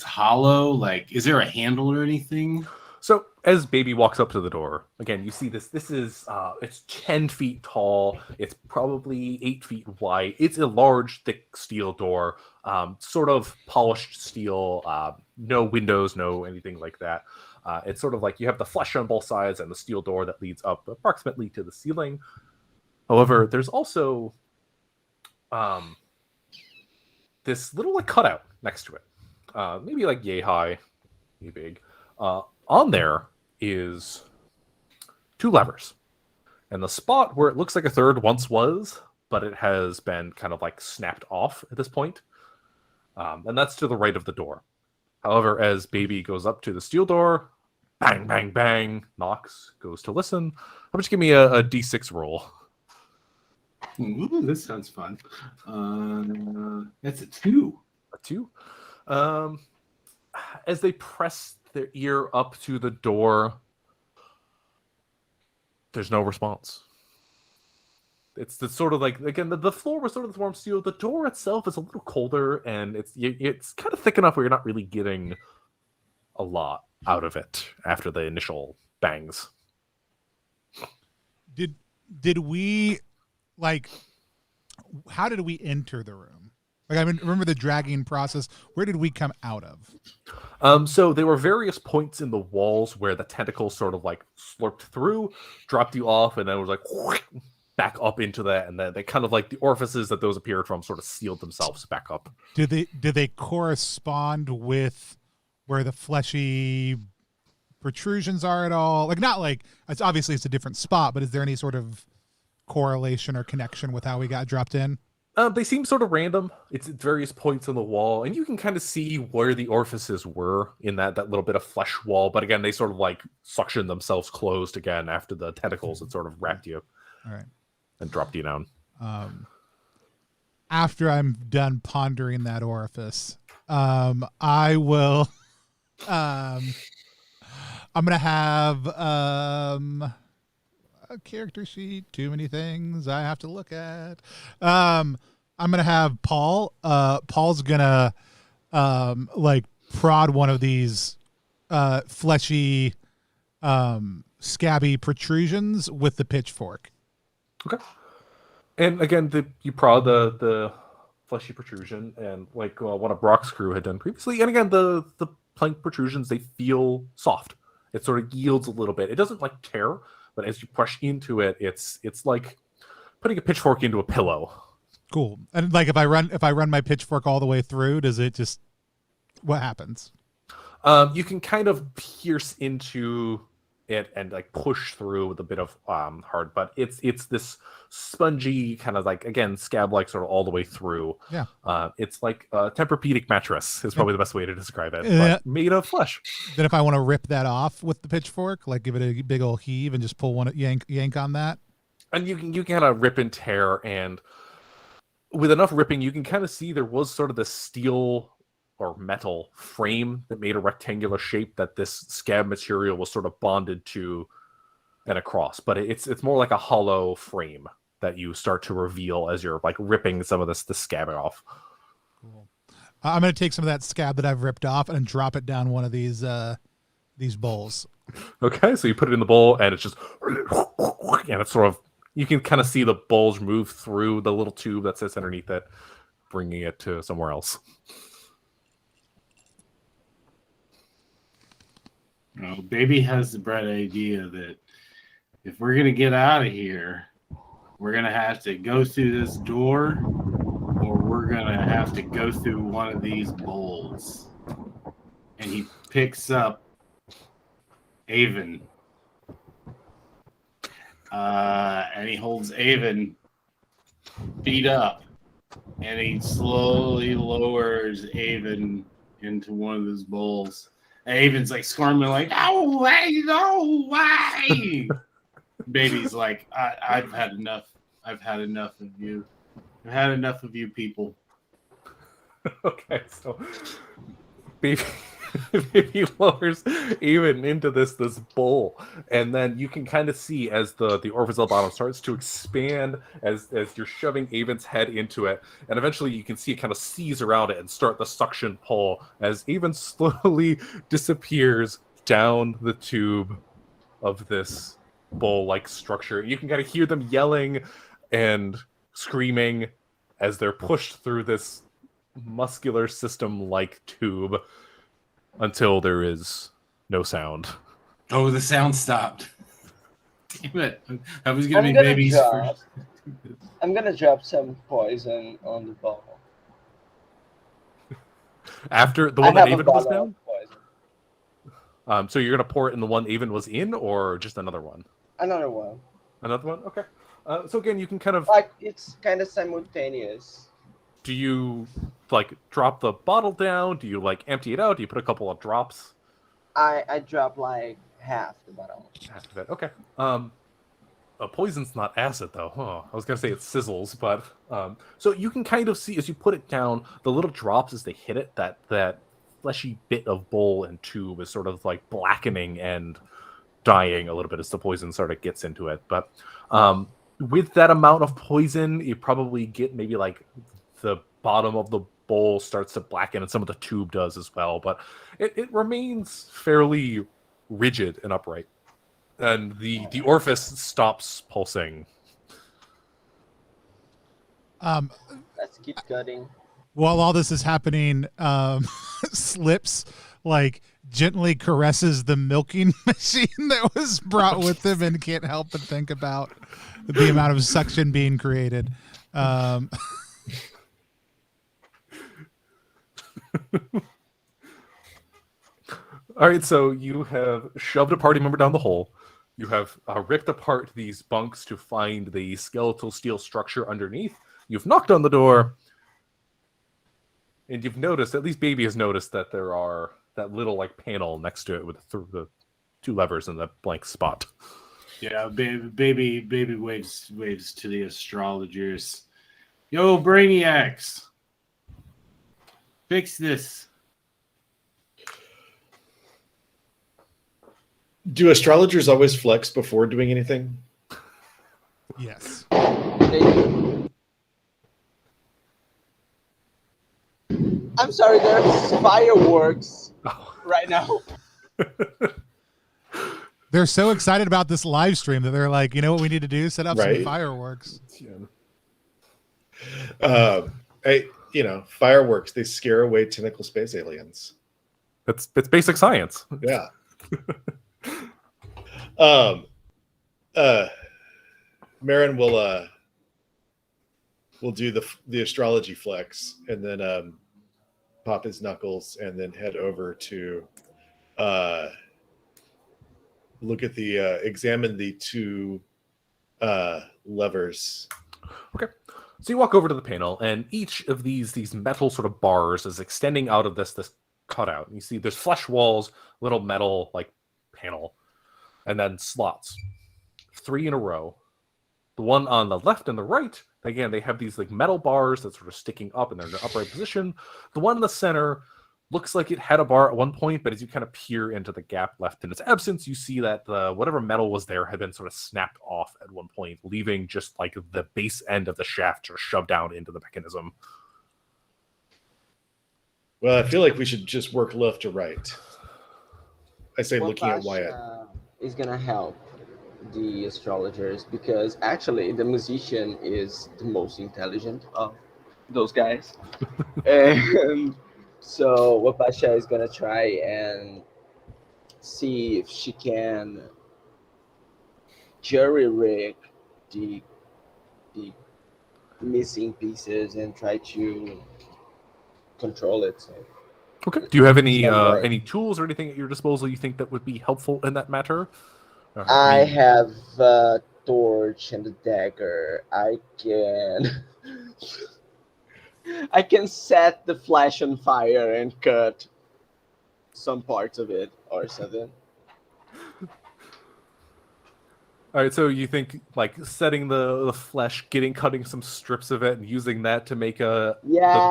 hollow. Like, is there a handle or anything? So as baby walks up to the door, again, you see this. This is it's 10 feet tall. It's probably 8 feet wide. It's a large, thick steel door, sort of polished steel. No windows, no anything like that. It's sort of like you have the flesh on both sides and the steel door that leads up approximately to the ceiling. However, there's also this little like cutout next to it, maybe like yay high, yay big. On there is 2 levers, and the spot where it looks like a third once was, but it has been kind of like snapped off at this point, and that's to the right of the door. However, as baby goes up to the steel door, bang, bang, bang, knocks, goes to listen. How about you give me a D6 roll? Ooh, this sounds fun. That's a 2. A 2. As they press their ear up to the door, there's no response. It's the sort of like, again, the floor was sort of the warm steel. The door itself is a little colder, and it's kind of thick enough where you're not really getting a lot out of it after the initial bangs. Did we like? How did we enter the room? Like, I mean, remember the dragging process? Where did we come out of? So there were various points in the walls where the tentacles sort of like slurped through, dropped you off, and then it was like back up into that, and then they kind of like the orifices that those appeared from sort of sealed themselves back up. Do they correspond with where the fleshy protrusions are at all? Like, not like it's obviously it's a different spot, but is there any sort of correlation or connection with how we got dropped in? They seem sort of random. It's at various points on the wall, and you can kind of see where the orifices were in that little bit of flesh wall. But again, they sort of like suction themselves closed again after the tentacles had sort of wrapped you All right. and dropped you down. After I'm done pondering that orifice, I will. I'm gonna have a character sheet. Too many things I have to look at. I'm gonna have Paul. Paul's gonna like prod one of these fleshy, scabby protrusions with the pitchfork. Okay. And again, you prod the fleshy protrusion, and like one of Brock's crew had done previously. And again, the plank protrusions, they feel soft. It sort of yields a little bit. It doesn't like tear, but as you push into it, it's like putting a pitchfork into a pillow. Cool. And like if I run my pitchfork all the way through, does it just what happens? You can kind of pierce into it and like push through with a bit of hard, but it's this spongy kind of like, again, scab like sort of all the way through. Yeah. It's like a Tempur-Pedic mattress is probably the best way to describe it, Yeah. but made of flesh. Then if I want to rip that off with the pitchfork, like give it a big old heave and just pull one yank on that. And you can kind of rip and tear, and with enough ripping, you can kind of see there was sort of the steel or metal frame that made a rectangular shape that this scab material was sort of bonded to and across. But it's more like a hollow frame that you start to reveal as you're like ripping some of the scab off. Cool. I'm going to take some of that scab that I've ripped off and drop it down one of these bowls. Okay, so you put it in the bowl, and it's just, and it's sort of, you can kind of see the bulge move through the little tube that sits underneath it, bringing it to somewhere else. Oh, Baby has the bright idea that if we're going to get out of here, we're going to have to go through this door, or we're going to have to go through one of these bowls. And he picks up Avon. And he holds Avon beat up. And he slowly lowers Avon into one of those bowls. And Avon's like squirming, like, "No way, no way!" Baby's like, I've had enough. I've had enough of you. I've had enough of you people. Okay, so Baby lowers Avon into this bowl, and then you can kind of see as the orifice at the bottom starts to expand as you're shoving Avon's head into it, and eventually you can see it kind of seize around it and start the suction pull as Avon slowly disappears down the tube of this bowl-like structure. You can kind of hear them yelling and screaming as they're pushed through this muscular system-like tube until there is no sound. Oh, the sound stopped. Damn it. I was going to be Baby's first. I'm going to drop some poison on the bowl. After the one that Avon was bottle down? of poison. So you're going to pour it in the one Avon was in, or just another one? Another one. Another one? Okay. So again, you can kind of... Like, it's kind of simultaneous. Do you, like, drop the bottle down? Do you, like, empty it out? Do you put a couple of drops? I drop, like, half the bottle. Half of it. Okay. Poison's not acid, though. Huh. I was going to say it sizzles, but... so you can kind of see, as you put it down, the little drops as they hit it, that fleshy bit of bowl and tube is sort of, like, blackening and dying a little bit as the poison sort of gets into it. But with that amount of poison, you probably get maybe, like... the bottom of the bowl starts to blacken, and some of the tube does as well, but it remains fairly rigid and upright, and the orifice stops pulsing. Let's keep cutting. While all this is happening, Slips like gently caresses the milking machine that was brought with him and can't help but think about the amount of suction being created. All right, so you have shoved a party member down the hole. You have ripped apart these bunks to find the skeletal steel structure underneath. You've knocked on the door, and you've noticed, at least Baby has noticed, that there are that little like panel next to it with the two levers in the blank spot. Yeah, baby waves to the astrologers. Yo, brainiacs, fix this. Do astrologers always flex before doing anything? Yes. I'm sorry, there's fireworks right now. They're so excited about this live stream that they're like, you know what we need to do? Set up some fireworks. Fireworks, they scare away tentacle space aliens. It's basic science. Yeah. Marin will do the astrology flex and then pop his knuckles and then head over to look at examine the two levers. Okay. So you walk over to the panel, and each of these metal sort of bars is extending out of this cutout. You see there's flesh walls, little metal like panel, and then slots, 3 in a row. The one on the left and the right, again, they have these like metal bars that sort of sticking up and they're in an upright position. The one in the center looks like it had a bar at one point, but as you kind of peer into the gap left in its absence, you see that whatever metal was there had been sort of snapped off at one point, leaving just like the base end of the shaft sort of shoved down into the mechanism. Well, I feel like we should just work left to right. I say looking at Wyatt. Is going to help the astrologers because actually the musician is the most intelligent of those guys. And so Wapasha is going to try and see if she can jury-rig the missing pieces and try to control it. So. Okay. Do you have any tools or anything at your disposal you think that would be helpful in that matter? I have a torch and a dagger. I can set the flash on fire and cut some parts of it or something. All right, so you think like setting the flesh, cutting some strips of it, and using that to make the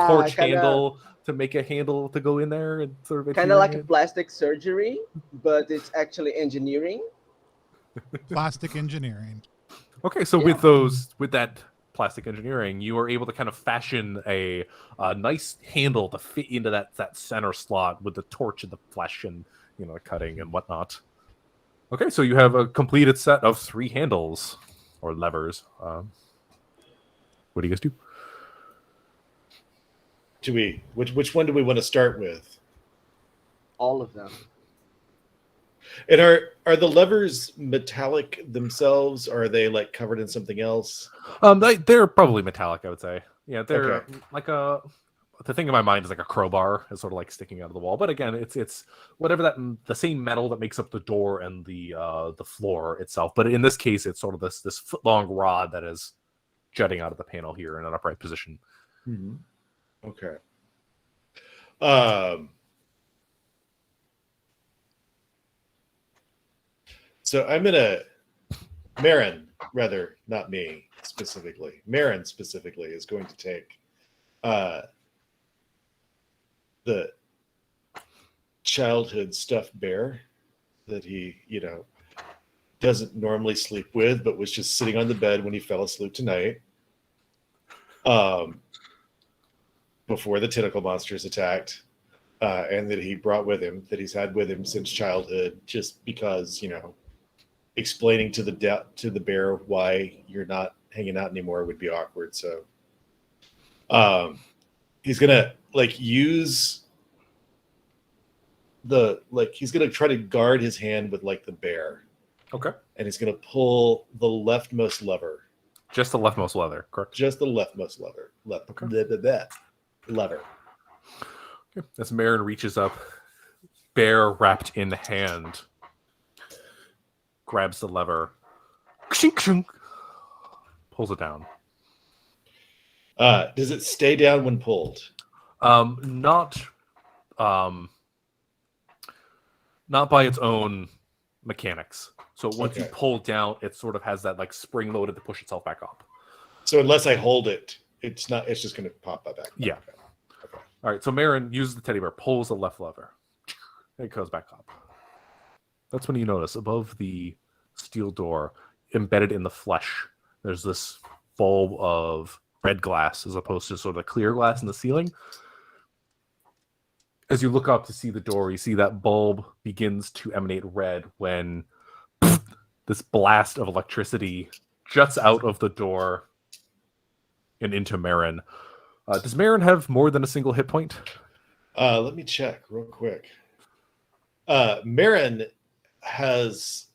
torch handle to make a handle to go in there, and sort of kind of like a plastic surgery, but it's actually engineering. Plastic engineering. Okay, so with that plastic engineering, you are able to kind of fashion a nice handle to fit into that center slot with the torch and the flesh and cutting and whatnot. Okay, so you have a completed set of 3 handles or levers. What do you guys do? Which one do we want to start with? All of them. And are the levers metallic themselves, or are they like covered in something else? They're probably metallic, I would say. Yeah, they're like the thing in my mind is like a crowbar is sort of like sticking out of the wall. But again, it's whatever the same metal that makes up the door and the floor itself. But in this case, it's sort of this foot-long rod that is jutting out of the panel here in an upright position. Mm-hmm. Okay. So I'm gonna Marin, rather not me specifically. Marin specifically is going to take the childhood stuffed bear that he, doesn't normally sleep with, but was just sitting on the bed when he fell asleep tonight. Before the tentacle monsters attacked, and that he brought with him, that he's had with him since childhood, just because, explaining to the bear why you're not hanging out anymore would be awkward. So he's gonna use he's gonna try to guard his hand with like the bear, Okay. and he's gonna pull the leftmost lever, Just the leftmost lever, correct? just the leftmost lever, Okay. lever. Okay. As Marin reaches up, bear wrapped in hand, grabs the lever, pulls it down. Does it stay down when pulled? Not by its own mechanics. So once you Okay. pull down, it sort of has that like spring loaded to push itself back up. So unless I hold it, it's just gonna pop back. Yeah. Okay. All right. So Marin uses the teddy bear, pulls the left lever, it goes back up. That's when you notice above the steel door, embedded in the flesh, there's this bulb of red glass as opposed to sort of the clear glass in the ceiling. As you look up to see the door, you see that bulb begins to emanate red when this blast of electricity juts out of the door and into Marin. Does Marin have more than a single hit point? Let me check real quick. Marin has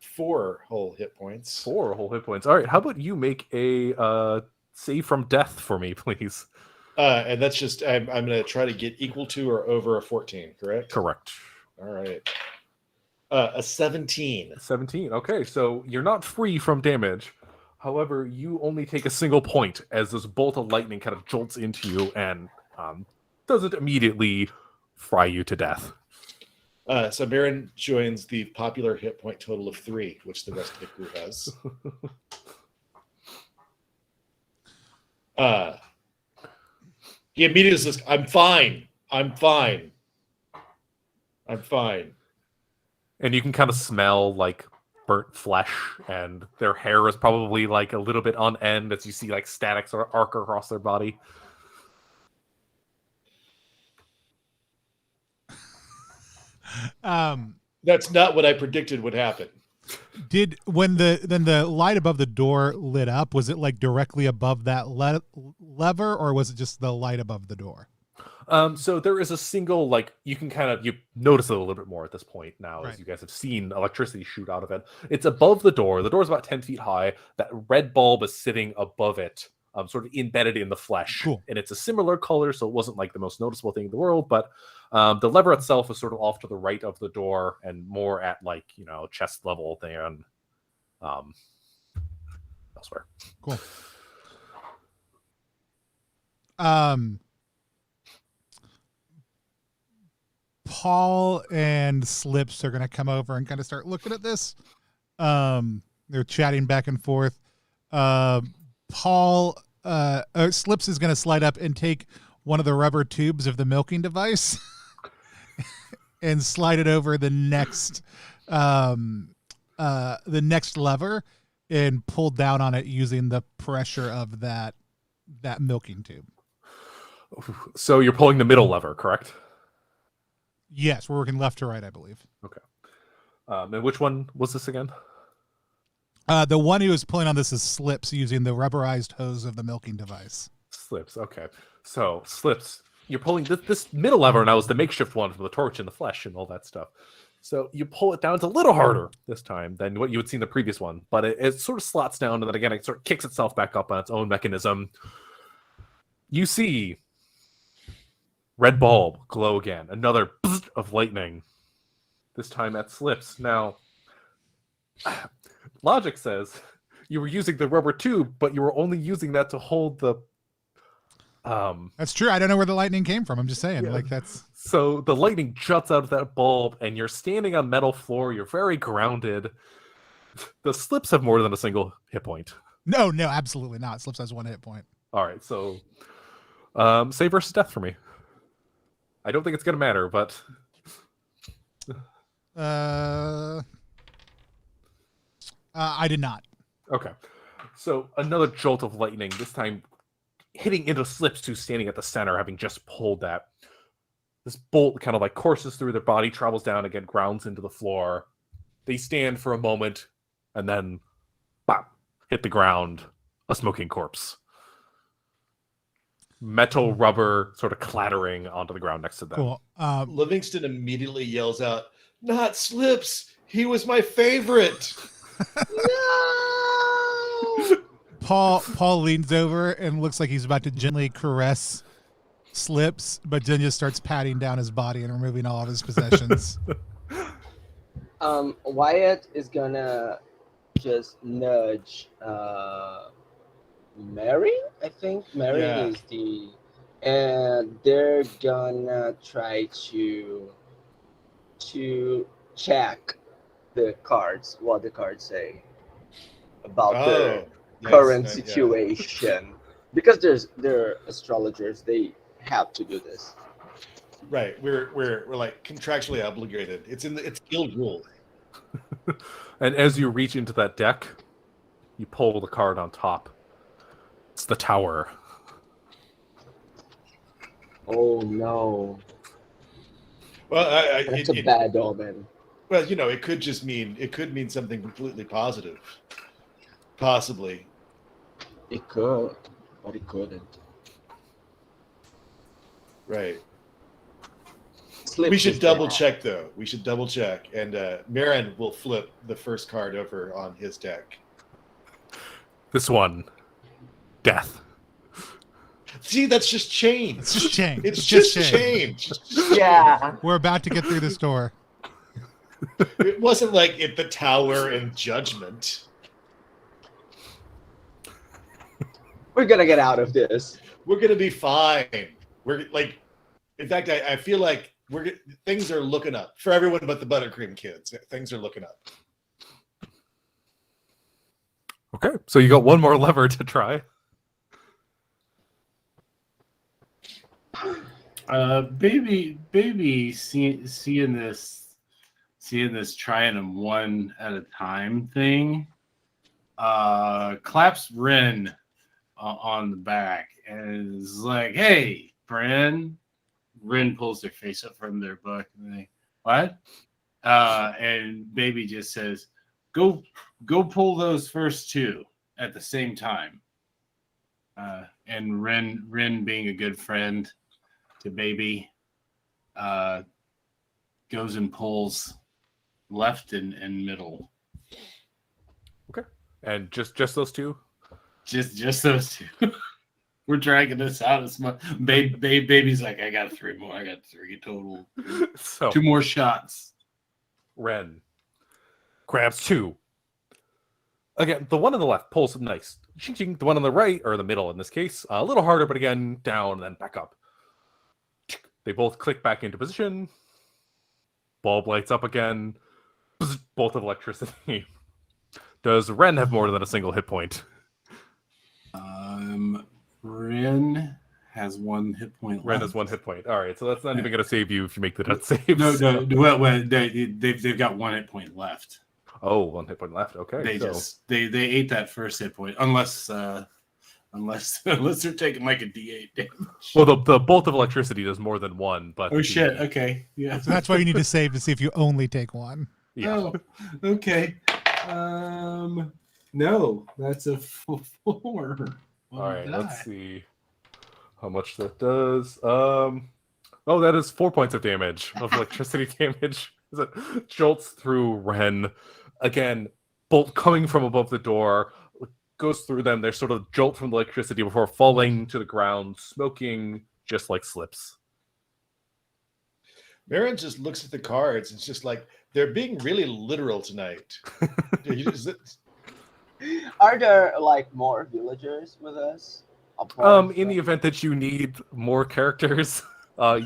4 whole hit points. 4 whole hit points. All right, how about you make a save from death for me, please? And that's just I'm going to try to get equal to or over a 14, correct? Correct. All right. A 17. 17. Okay, so you're not free from damage. However, you only take a single point as this bolt of lightning kind of jolts into you and doesn't immediately fry you to death. So Marin joins the popular hit point total of 3, which the rest of the crew has. He immediately says, I'm fine. And you can kind of smell like burnt flesh, and their hair is probably like a little bit on end as you see like static sort of arc across their body. That's not what I predicted would happen. When the light above the door lit up, was it like directly above that lever, or was it just the light above the door? So there is a single, like, you notice it a little bit more at this point now, Right. as you guys have seen electricity shoot out of it. It's above the door. The door is about 10 feet high. That red bulb is sitting above it, sort of embedded in the flesh. Cool. And it's a similar color, so it wasn't like the most noticeable thing in the world, but the lever itself is sort of off to the right of the door and more at, like, chest level than elsewhere. Cool. Paul and Slips are going to come over and kind of start looking at this. They're chatting back and forth. Slips is going to slide up and take one of the rubber tubes of the milking device and slide it over the next lever and pull down on it using the pressure of that milking tube. So you're pulling the middle lever, correct? Yes, we're working left to right, I believe. Okay. And which one was this again? The one who is pulling on this is Slips, using the rubberized hose of the milking device. Slips, okay. So, Slips, you're pulling this middle lever now is the makeshift one for the torch and the flesh and all that stuff. So you pull it down. It's a little harder this time than what you would see in the previous one, but it sort of slots down, and then again, it sort of kicks itself back up on its own mechanism. You see red bulb glow again. Another bzzzt of lightning. This time at Slips. Now, logic says you were using the rubber tube, but you were only using that to hold the... That's true. I don't know where the lightning came from. I'm just saying, Yeah. that's... So the lightning juts out of that bulb, and you're standing on metal floor. You're very grounded. The Slips have more than a single hit point. No, absolutely not. Slips has 1 hit point. All right, so save versus death for me. I don't think it's going to matter, but... I did not. Okay. So another jolt of lightning, this time hitting into Slips, who's standing at the center, having just pulled that. This bolt kind of like courses through their body, travels down again, grounds into the floor. They stand for a moment, and then bop, hit the ground, a smoking corpse. metal rubber sort of clattering onto the ground next to them. Cool. Livingston immediately yells out, "Not Slips! He was my favorite!" No! Paul leans over and looks like he's about to gently caress Slips, but then just starts patting down his body and removing all of his possessions. Wyatt is gonna just nudge Mary. I think Mary Yeah. is and they're gonna try to check the cards, what the cards say about the current nice, yeah. situation, because they're astrologers. They have to do this. Right. We're like contractually obligated. It's guild rule. And as you reach into that deck, you pull the card on top. It's the Tower. Oh no, Well, that's a bad omen. Well, it could mean something completely positive. Possibly. It could, but it couldn't. Right. Slips We should is double bad. check though. We should double check, and Marin will flip the first card over on his deck. This one, Death. See, that's just change. It's just change. It's just change. Yeah. We're about to get through this door. It wasn't like the Tower and Judgment. We're gonna get out of this. We're gonna be fine. We're like, in fact, I feel like things are looking up for everyone but the buttercream kids. Things are looking up. Okay, so you got one more lever to try. Baby, seeing this trying them one at a time thing, claps Ren on the back and is like, "Hey, Bren." Ren pulls their face up from their book and they, "What?" And Baby just says, "Go pull those first two at the same time." And Ren being a good friend to Baby, goes and pulls left and middle. Okay, and just those two. Just those two. We're dragging this out as much. Baby's like, "I got three more. I got three total. So 2 more shots." Ren grabs two. Again, the one on the left pulls some nice. Ching, ching. The one on the right, or the middle in this case, a little harder, but again, down and then back up. They both click back into position. Bulb lights up again. Both of electricity. Does Ren have more than a single hit point? Ren has 1 hit point. Ren has 1 hit point. All right, so that's not even going to save you if you make the death save. No. Well, they've got 1 hit point left. Oh, 1 hit point left. Okay. They ate that first hit point, unless they're taking like a D8 damage. Well, the bolt of electricity does more than 1, but Oh shit! Okay, yeah. So that's why you need to save to see if you only take one. Yeah. Oh, okay. No, that's a 4. All right, let's see how much that does. Oh, that is 4 points of damage of electricity damage. As it jolts through Ren. Again, bolt coming from above the door, goes through them. They're sort of jolt from the electricity before falling to the ground, smoking just like Slips. Marin just looks at the cards and it's just like, they're being really literal tonight. Are there like more villagers with us? In the event that you need more characters,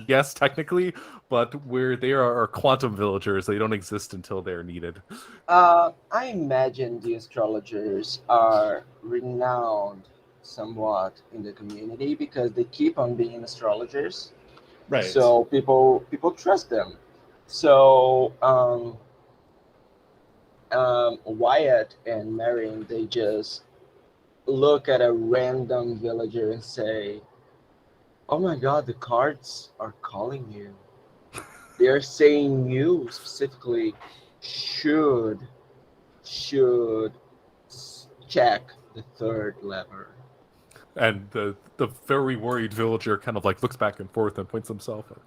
yes, technically, but they are quantum villagers. They don't exist until they're needed. I imagine the astrologers are renowned somewhat in the community because they keep on being astrologers. Right. So people trust them. So Wyatt and Marion, they just look at a random villager and say, "Oh my God, the cards are calling you. They're saying you specifically should check the third lever." And the very worried villager kind of like looks back and forth and points himself at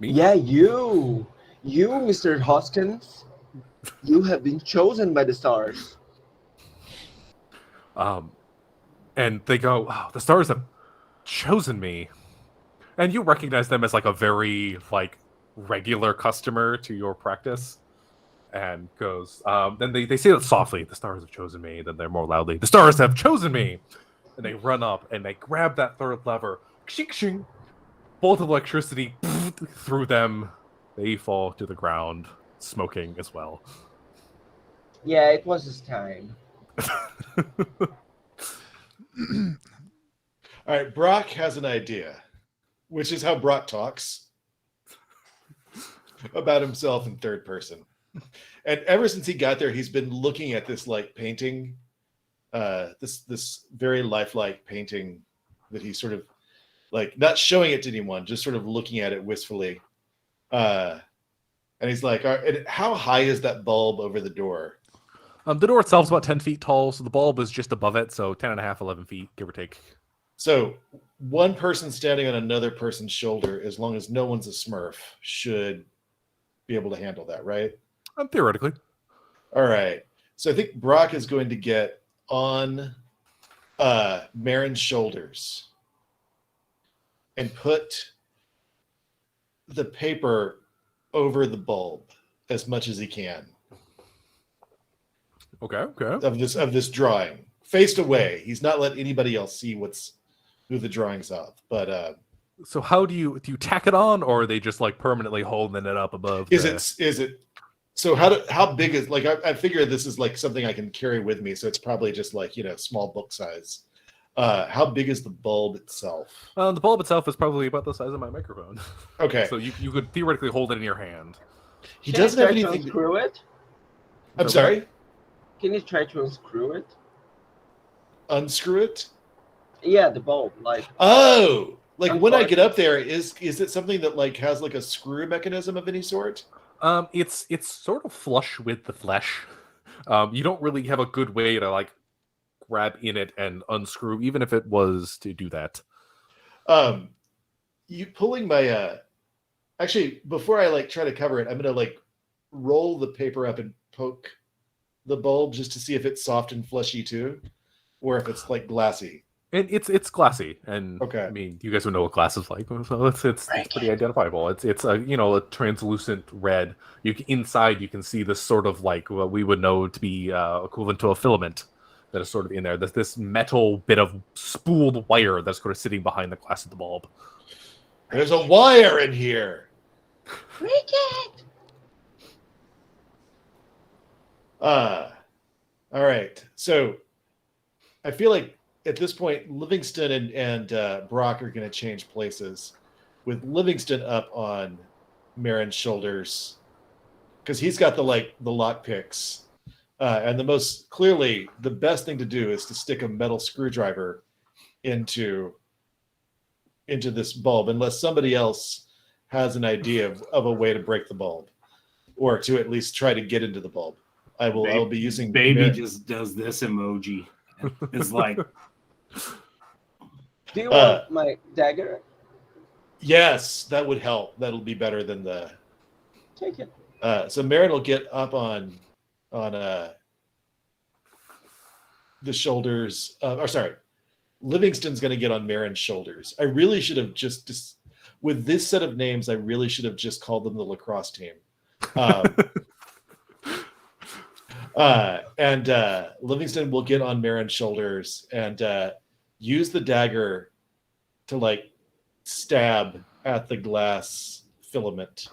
me. Yeah, you, Mr. Hoskins, you have been chosen by the stars. And they go, "Wow, the stars have chosen me." And you recognize them as like a very like regular customer to your practice. And goes, then they say it softly, "The stars have chosen me." Then they're more loudly, "The stars have chosen me." And they run up and they grab that third lever. Shing, bolt of electricity through them. They fall to the ground, smoking as well. Yeah, it was his time. All right, Brock has an idea, which is how Brock talks about himself in third person. And ever since he got there, he's been looking at this like painting, this very lifelike painting that he's sort of like not showing it to anyone, just sort of looking at it wistfully. And he's like, "All right, and how high is that bulb over the door?" The door itself is about 10 feet tall, so the bulb is just above it, so 10 and a half, 11 feet, give or take. So one person standing on another person's shoulder, as long as no one's a Smurf, should be able to handle that, right? Theoretically. All right. So I think Brock is going to get on Marin's shoulders and put the paper over the bulb as much as he can Okay. of this drawing, faced away. He's not let anybody else see who the drawing's of. But so how do you tack it on, or are they just like permanently holding it up above? is it? So how big is, like, I figure this is like something I can carry with me, so it's probably just like, small book size. How big is the bulb itself? The bulb itself is probably about the size of my microphone. Okay. So you could theoretically hold it in your hand. He Can you doesn't have try to anything. unscrew it? I'm sorry. Can you try to unscrew it? Unscrew it. Yeah, the bulb, like. Oh, like when I Unplug get it. up there, is it something that like has like a screw mechanism of any sort? It's sort of flush with the flesh. You don't really have a good way to like grab in it and unscrew, even if it was to do that. You pulling my actually, before I like try to cover it, I'm gonna like roll the paper up and poke the bulb just to see if it's soft and fleshy too, or if it's like glassy. And it's glassy, and Okay. I mean, you guys would know what glass is like, so it's pretty identifiable. It's a translucent red. Inside you can see this sort of like what we would know to be equivalent to a filament that is sort of in there. There's this metal bit of spooled wire that's sort of sitting behind the glass of the bulb. There's a wire in here. Break it! All right. So I feel like at this point, Livingston and Brock are going to change places, with Livingston up on Marin's shoulders because he's got the lock picks, and the best thing to do is to stick a metal screwdriver into this bulb, unless somebody else has an idea of a way to break the bulb, or to at least try to get into the bulb. I'll be using Baby just does this emoji. It's like, Do you want my dagger? yes, that would help. That'll be better than the. Take it. So Marin will get up on the shoulders. Livingston's going to get on Marin's shoulders. I really should have just with this set of names, I really should have just called them the lacrosse team. And Livingston will get on Marin's shoulders and use the dagger to like stab at the glass filament,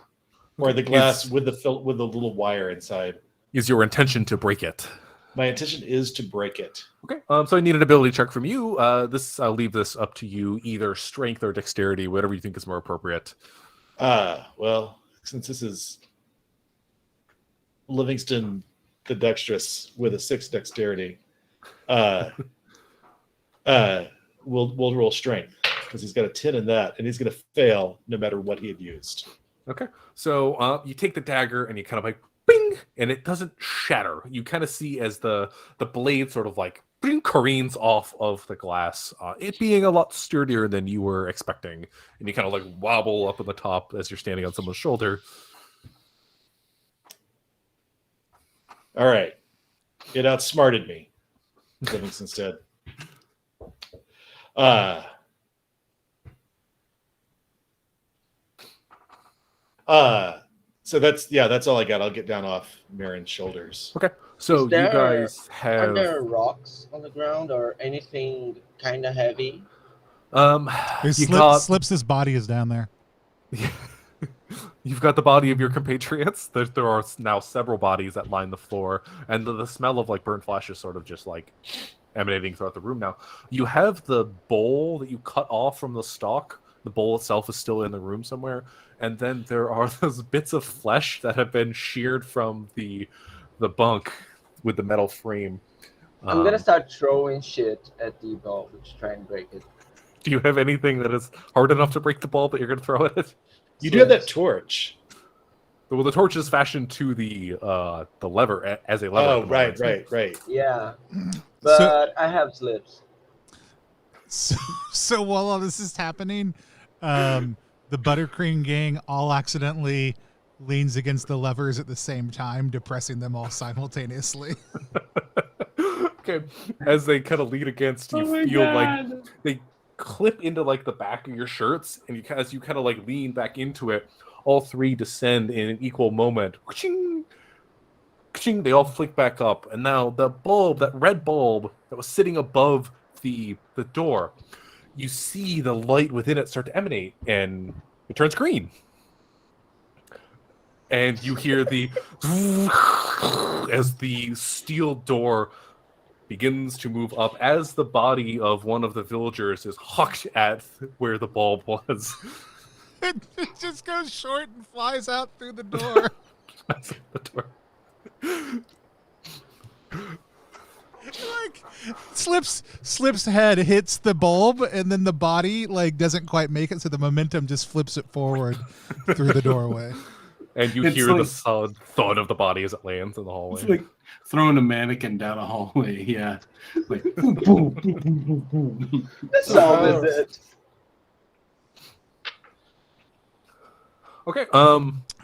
or the glass with the little wire inside. Is your intention to break it? My intention is to break it. Okay. So I need an ability check from you. I'll leave this up to you, either strength or dexterity, whatever you think is more appropriate. Well, since this is Livingston the dexterous with a 6 dexterity, we'll roll strength because he's got a 10 in that, and he's going to fail no matter what he had used. Okay. So you take the dagger and you kind of like bing, and it doesn't shatter. You kind of see as the blade sort of like bing, careens off of the glass, it being a lot sturdier than you were expecting, and you kind of like wobble up on the top as you're standing on someone's shoulder. All right, it outsmarted me. Livingston said. So that's all I got. I'll get down off Marin's shoulders. Okay, so you guys Are have there rocks on the ground or anything kind of heavy? Slips' his body is down there. You've got the body of your compatriots. There are now several bodies that line the floor, and the smell of like burnt flesh is sort of just like emanating throughout the room now. You have the bowl that you cut off from the stalk. The bowl itself is still in the room somewhere, and then there are those bits of flesh that have been sheared from the bunk with the metal frame. I'm gonna start throwing shit at the ball to try and break it. Do you have anything that is hard enough to break the ball that you're going to throw at it? You do have that torch. Well, the torch is fashioned to the lever as a lever. Oh, right. Yeah, but I have slips. So while all this is happening, the Buttercream gang all accidentally leans against the levers at the same time, depressing them all simultaneously. Okay, as they kind of lean against, you feel like they clip into like the back of your shirts, and as you kind of like lean back into it, all three descend in an equal moment. Ka-ching! Ka-ching! They all flick back up, and now the bulb, that red bulb that was sitting above the door, you see the light within it start to emanate, and it turns green. And you hear the as the steel door begins to move up as the body of one of the villagers is hucked at where the bulb was. It just goes short and flies out through the door. Like Slip's head hits the bulb, and then the body like doesn't quite make it, so the momentum just flips it forward through the doorway. And you hear the solid thud of the body as it lands in the hallway. It's like throwing a mannequin down a hallway. Yeah. Like, boom, boom, boom, boom, boom. That's all is it. Okay.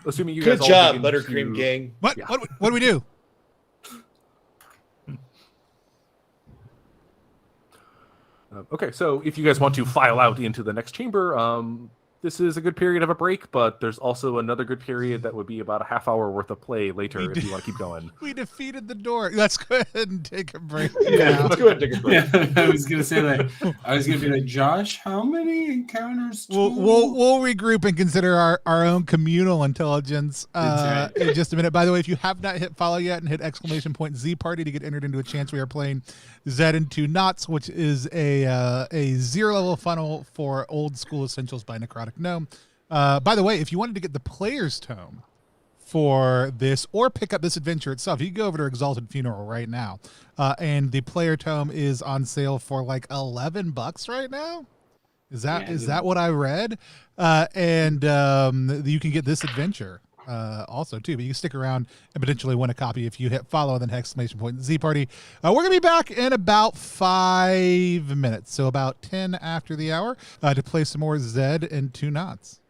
Assuming you Good guys job, all Buttercream gang. What? Yeah. What do we do? Okay, so if you guys want to file out into the next chamber, this is a good period of a break, but there's also another good period that would be about a half hour worth of play later if you want to keep going. We defeated the door. Let's go ahead and take a break. Yeah, now. let's go ahead and take a break. Yeah, I was gonna say that. I was gonna be like, Josh, how many encounters? We'll regroup and consider our own communal intelligence in just a minute. By the way, if you have not hit follow yet and hit _Z party to get entered into a chance, we are playing Zed Two Noughts, which is a 0-level funnel for Old School Essentials by Necrotic Gnome. By the way, if you wanted to get the player's tome for this or pick up this adventure itself, you can go over to Exalted Funeral right now. And the player tome is on sale for like $11 right now. Is that what I read? And you can get this adventure also too, but you can stick around and potentially win a copy if you hit follow and then !Z party. We're gonna be back in about 5 minutes, so about 10 after the hour, to play some more Zed and Two Noughts.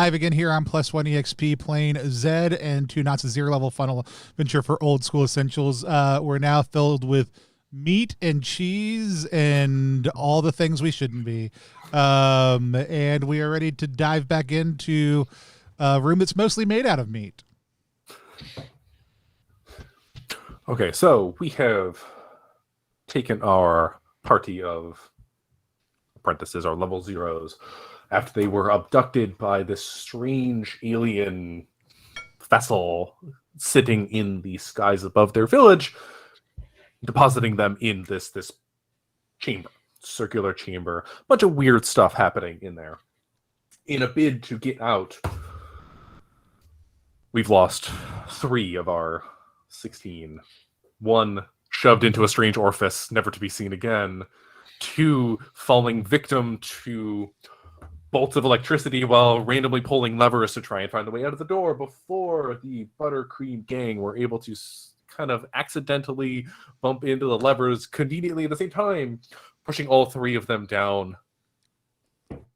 live again here on Plus One EXP playing Zed and Two Noughts, a zero-level funnel venture for old school essentials. We're now filled with meat and cheese and all the things we shouldn't be. And we are ready to dive back into a room that's mostly made out of meat. Okay, so we have taken our party of apprentices, our level zeros, after they were abducted by this strange alien vessel sitting in the skies above their village, depositing them in this chamber, circular chamber. A bunch of weird stuff happening in there. In a bid to get out, we've lost 3 of our 16. 1 shoved into a strange orifice, never to be seen again. 2 falling victim to bolts of electricity while randomly pulling levers to try and find the way out of the door before the Buttercream gang were able to kind of accidentally bump into the levers conveniently at the same time, pushing all 3 of them down.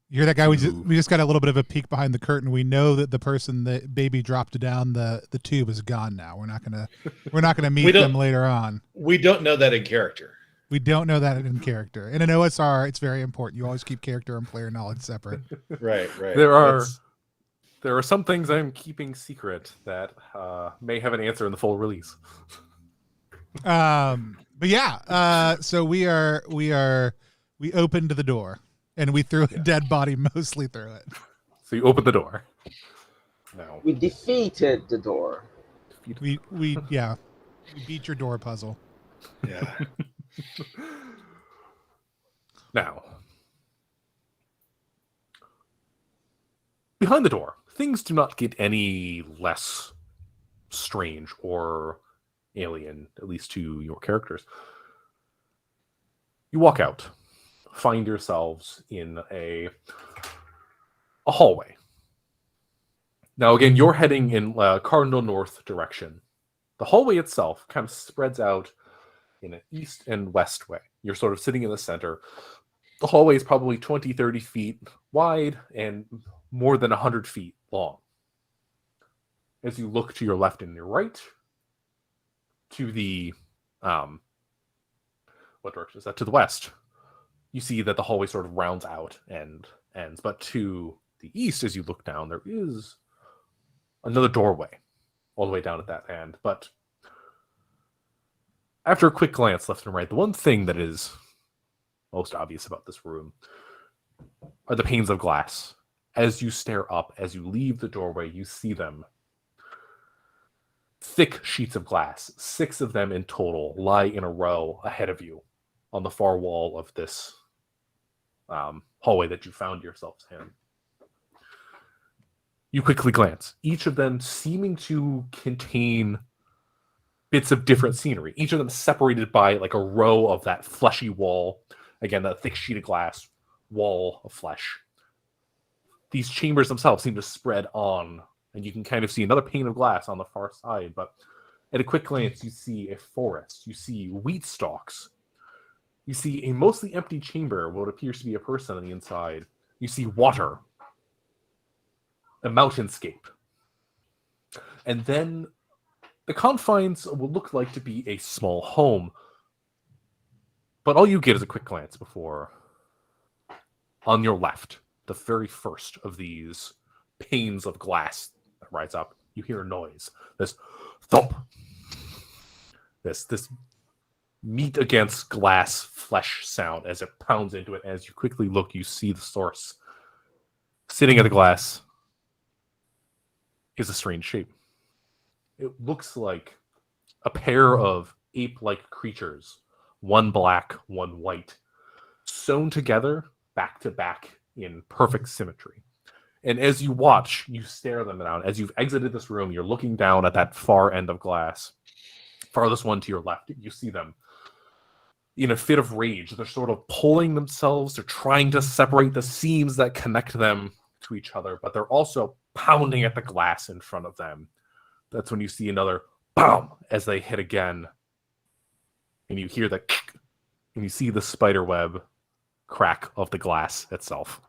You hear that guy? We just got a little bit of a peek behind the curtain. We know that the person that baby dropped down the tube is gone now. We're not gonna meet them later on. We don't know that in character. We don't know that in character. In an OSR, it's very important. You always keep character and player knowledge separate. Right. There are some things I'm keeping secret that may have an answer in the full release. But yeah, so we opened the door and we threw a dead body mostly through it. So you open the door. No. We defeated the door. We beat your door puzzle. Yeah. Now, behind the door, things do not get any less strange or alien, at least to your characters. You walk out, find yourselves in a hallway. Now, again, you're heading in cardinal north direction. The hallway itself kind of spreads out in an east and west way. You're sort of sitting in the center. The hallway is probably 20, 30 feet wide and more than 100 feet long. As you look to your left and your right, to the, what direction is that? To the west, you see that the hallway sort of rounds out and ends. But to the east, as you look down, there is another doorway all the way down at that end. But after a quick glance left and right, the one thing that is most obvious about this room are the panes of glass. As you stare up, as you leave the doorway, you see them. Thick sheets of glass, 6 of them in total, lie in a row ahead of you on the far wall of this hallway that you found yourselves in. You quickly glance, each of them seeming to contain bits of different scenery, each of them separated by like a row of that fleshy wall. Again, that thick sheet of glass wall of flesh. These chambers themselves seem to spread on, and you can kind of see another pane of glass on the far side, but at a quick glance, you see a forest. You see wheat stalks. You see a mostly empty chamber, what appears to be a person on the inside. You see water. A mountainscape. And then the confines will look like to be a small home. But all you get is a quick glance before, on your left, the very first of these panes of glass that rise up, you hear a noise. This thump. This meat against glass flesh sound as it pounds into it. As you quickly look, you see the source. Sitting at the glass is a strange shape. It looks like a pair of ape-like creatures, one black, one white, sewn together back to back in perfect symmetry. And as you watch, you stare them down. As you've exited this room, you're looking down at that far end of glass. Farthest one to your left, you see them in a fit of rage. They're sort of pulling themselves. They're trying to separate the seams that connect them to each other, but they're also pounding at the glass in front of them. That's when you see another BAM as they hit again. And you hear the and you see the spider web crack of the glass itself.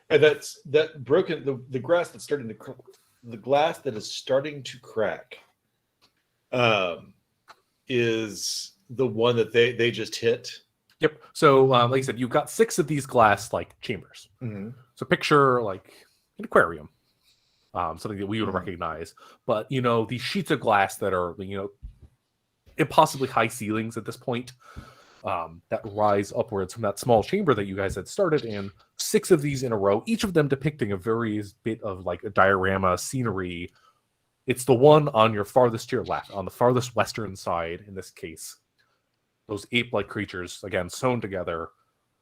And that's that broken the grass that's starting to the glass that is starting to crack is the one that they just hit. Yep. So, like I said, you've got 6 of these glass like chambers. Mm-hmm. So picture like an aquarium, something that we would recognize. But these sheets of glass that are impossibly high ceilings at this point, that rise upwards from that small chamber that you guys had started in. 6 of these in a row, each of them depicting a various bit of like a diorama scenery. It's the one on your farthest to your left, on the farthest western side in this case. Those ape-like creatures, again, sewn together,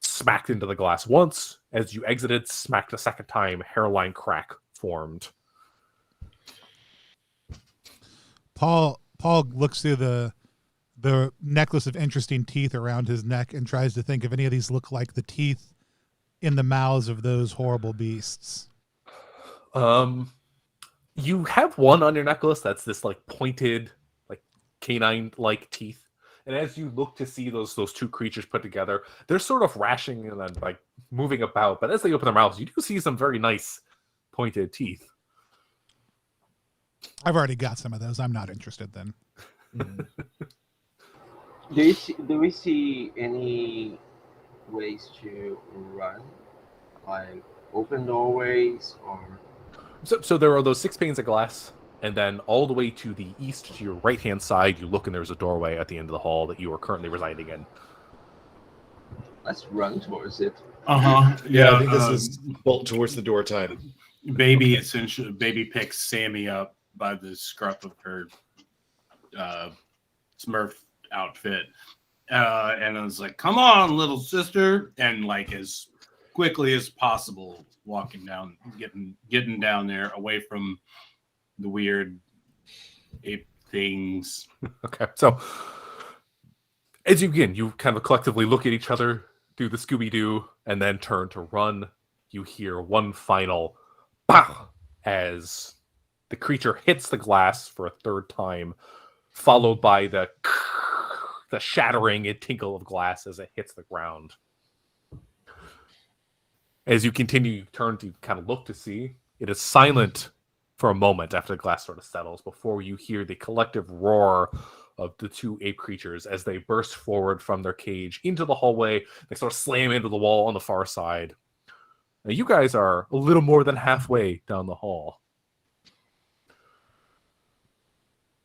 smacked into the glass once. As you exited, smacked a second time, hairline crack formed. Paul looks through the necklace of interesting teeth around his neck and tries to think if any of these look like the teeth in the mouths of those horrible beasts. You have one on your necklace that's this like pointed, like canine-like teeth. And as you look to see those 2 creatures put together, they're sort of rashing and then like moving about. But as they open their mouths, you do see some very nice pointed teeth. I've already got some of those. I'm not interested then. Do we see any ways to run, like open doorways or? So there are those 6 panes of glass, and then all the way to the east, to your right-hand side, you look and there's a doorway at the end of the hall that you are currently residing in. Let's run towards it. Yeah, I think this is bolt towards the door time. Baby picks Sammy up by the scruff of her Smurf outfit, and I was like, "Come on, little sister!" And like as quickly as possible, walking down, getting down there, away from the weird ape things. Okay, so as you begin, you kind of collectively look at each other, do the Scooby-Doo, and then turn to run. You hear one final pow as the creature hits the glass for a 3rd time, followed by the shattering and tinkle of glass as it hits the ground. As you continue, you turn to kind of look to see. It is silent for a moment after the glass sort of settles before you hear the collective roar of the 2 ape creatures as they burst forward from their cage into the hallway. They sort of slam into the wall on the far side. Now, you guys are a little more than halfway down the hall.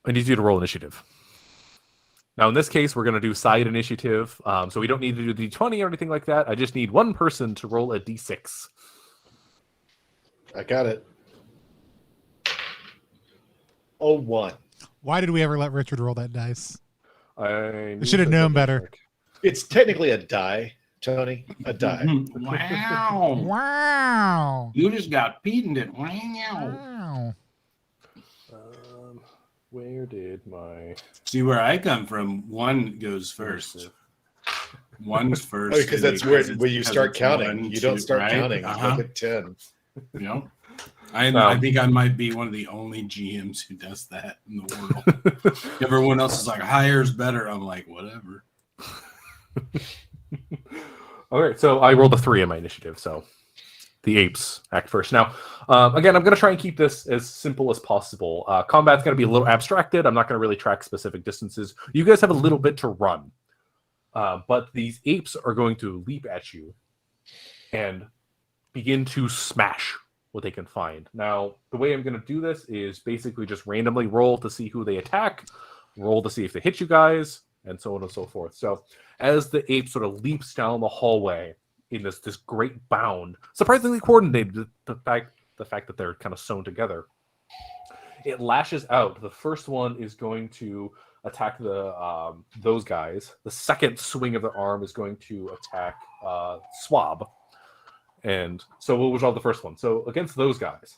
I need you to roll initiative. Now, in this case, we're going to do side initiative, so we don't need to do D20 or anything like that. I just need one person to roll a D6. I got it. 01. Why did we ever let Richard roll that dice? I should have known better. It's technically a die, Tony. A die. Wow. Wow. You just got beaten it. Wow. Wow. Where did my... See where I come from, 1 goes first. 1's first. Oh, because that's where you start it's counting. 1, You don't 2, start right? counting. You look at 10. Yep. I think I might be one of the only GMs who does that in the world. Everyone else is like, higher's better. I'm like, whatever. All right, so I rolled a 3 in my initiative, so the apes act first. Now, again, I'm going to try and keep this as simple as possible. Combat's going to be a little abstracted. I'm not going to really track specific distances. You guys have a little bit to run, but these apes are going to leap at you and begin to smash what they can find. Now, the way I'm going to do this is basically just randomly roll to see who they attack, roll to see if they hit you guys, and so on and so forth. So as the ape sort of leaps down the hallway in this great bound, surprisingly coordinated, the fact that they're kind of sewn together, it lashes out. The first one is going to attack those guys. The second swing of the arm is going to attack Swab. And so what was all the first one? So against those guys,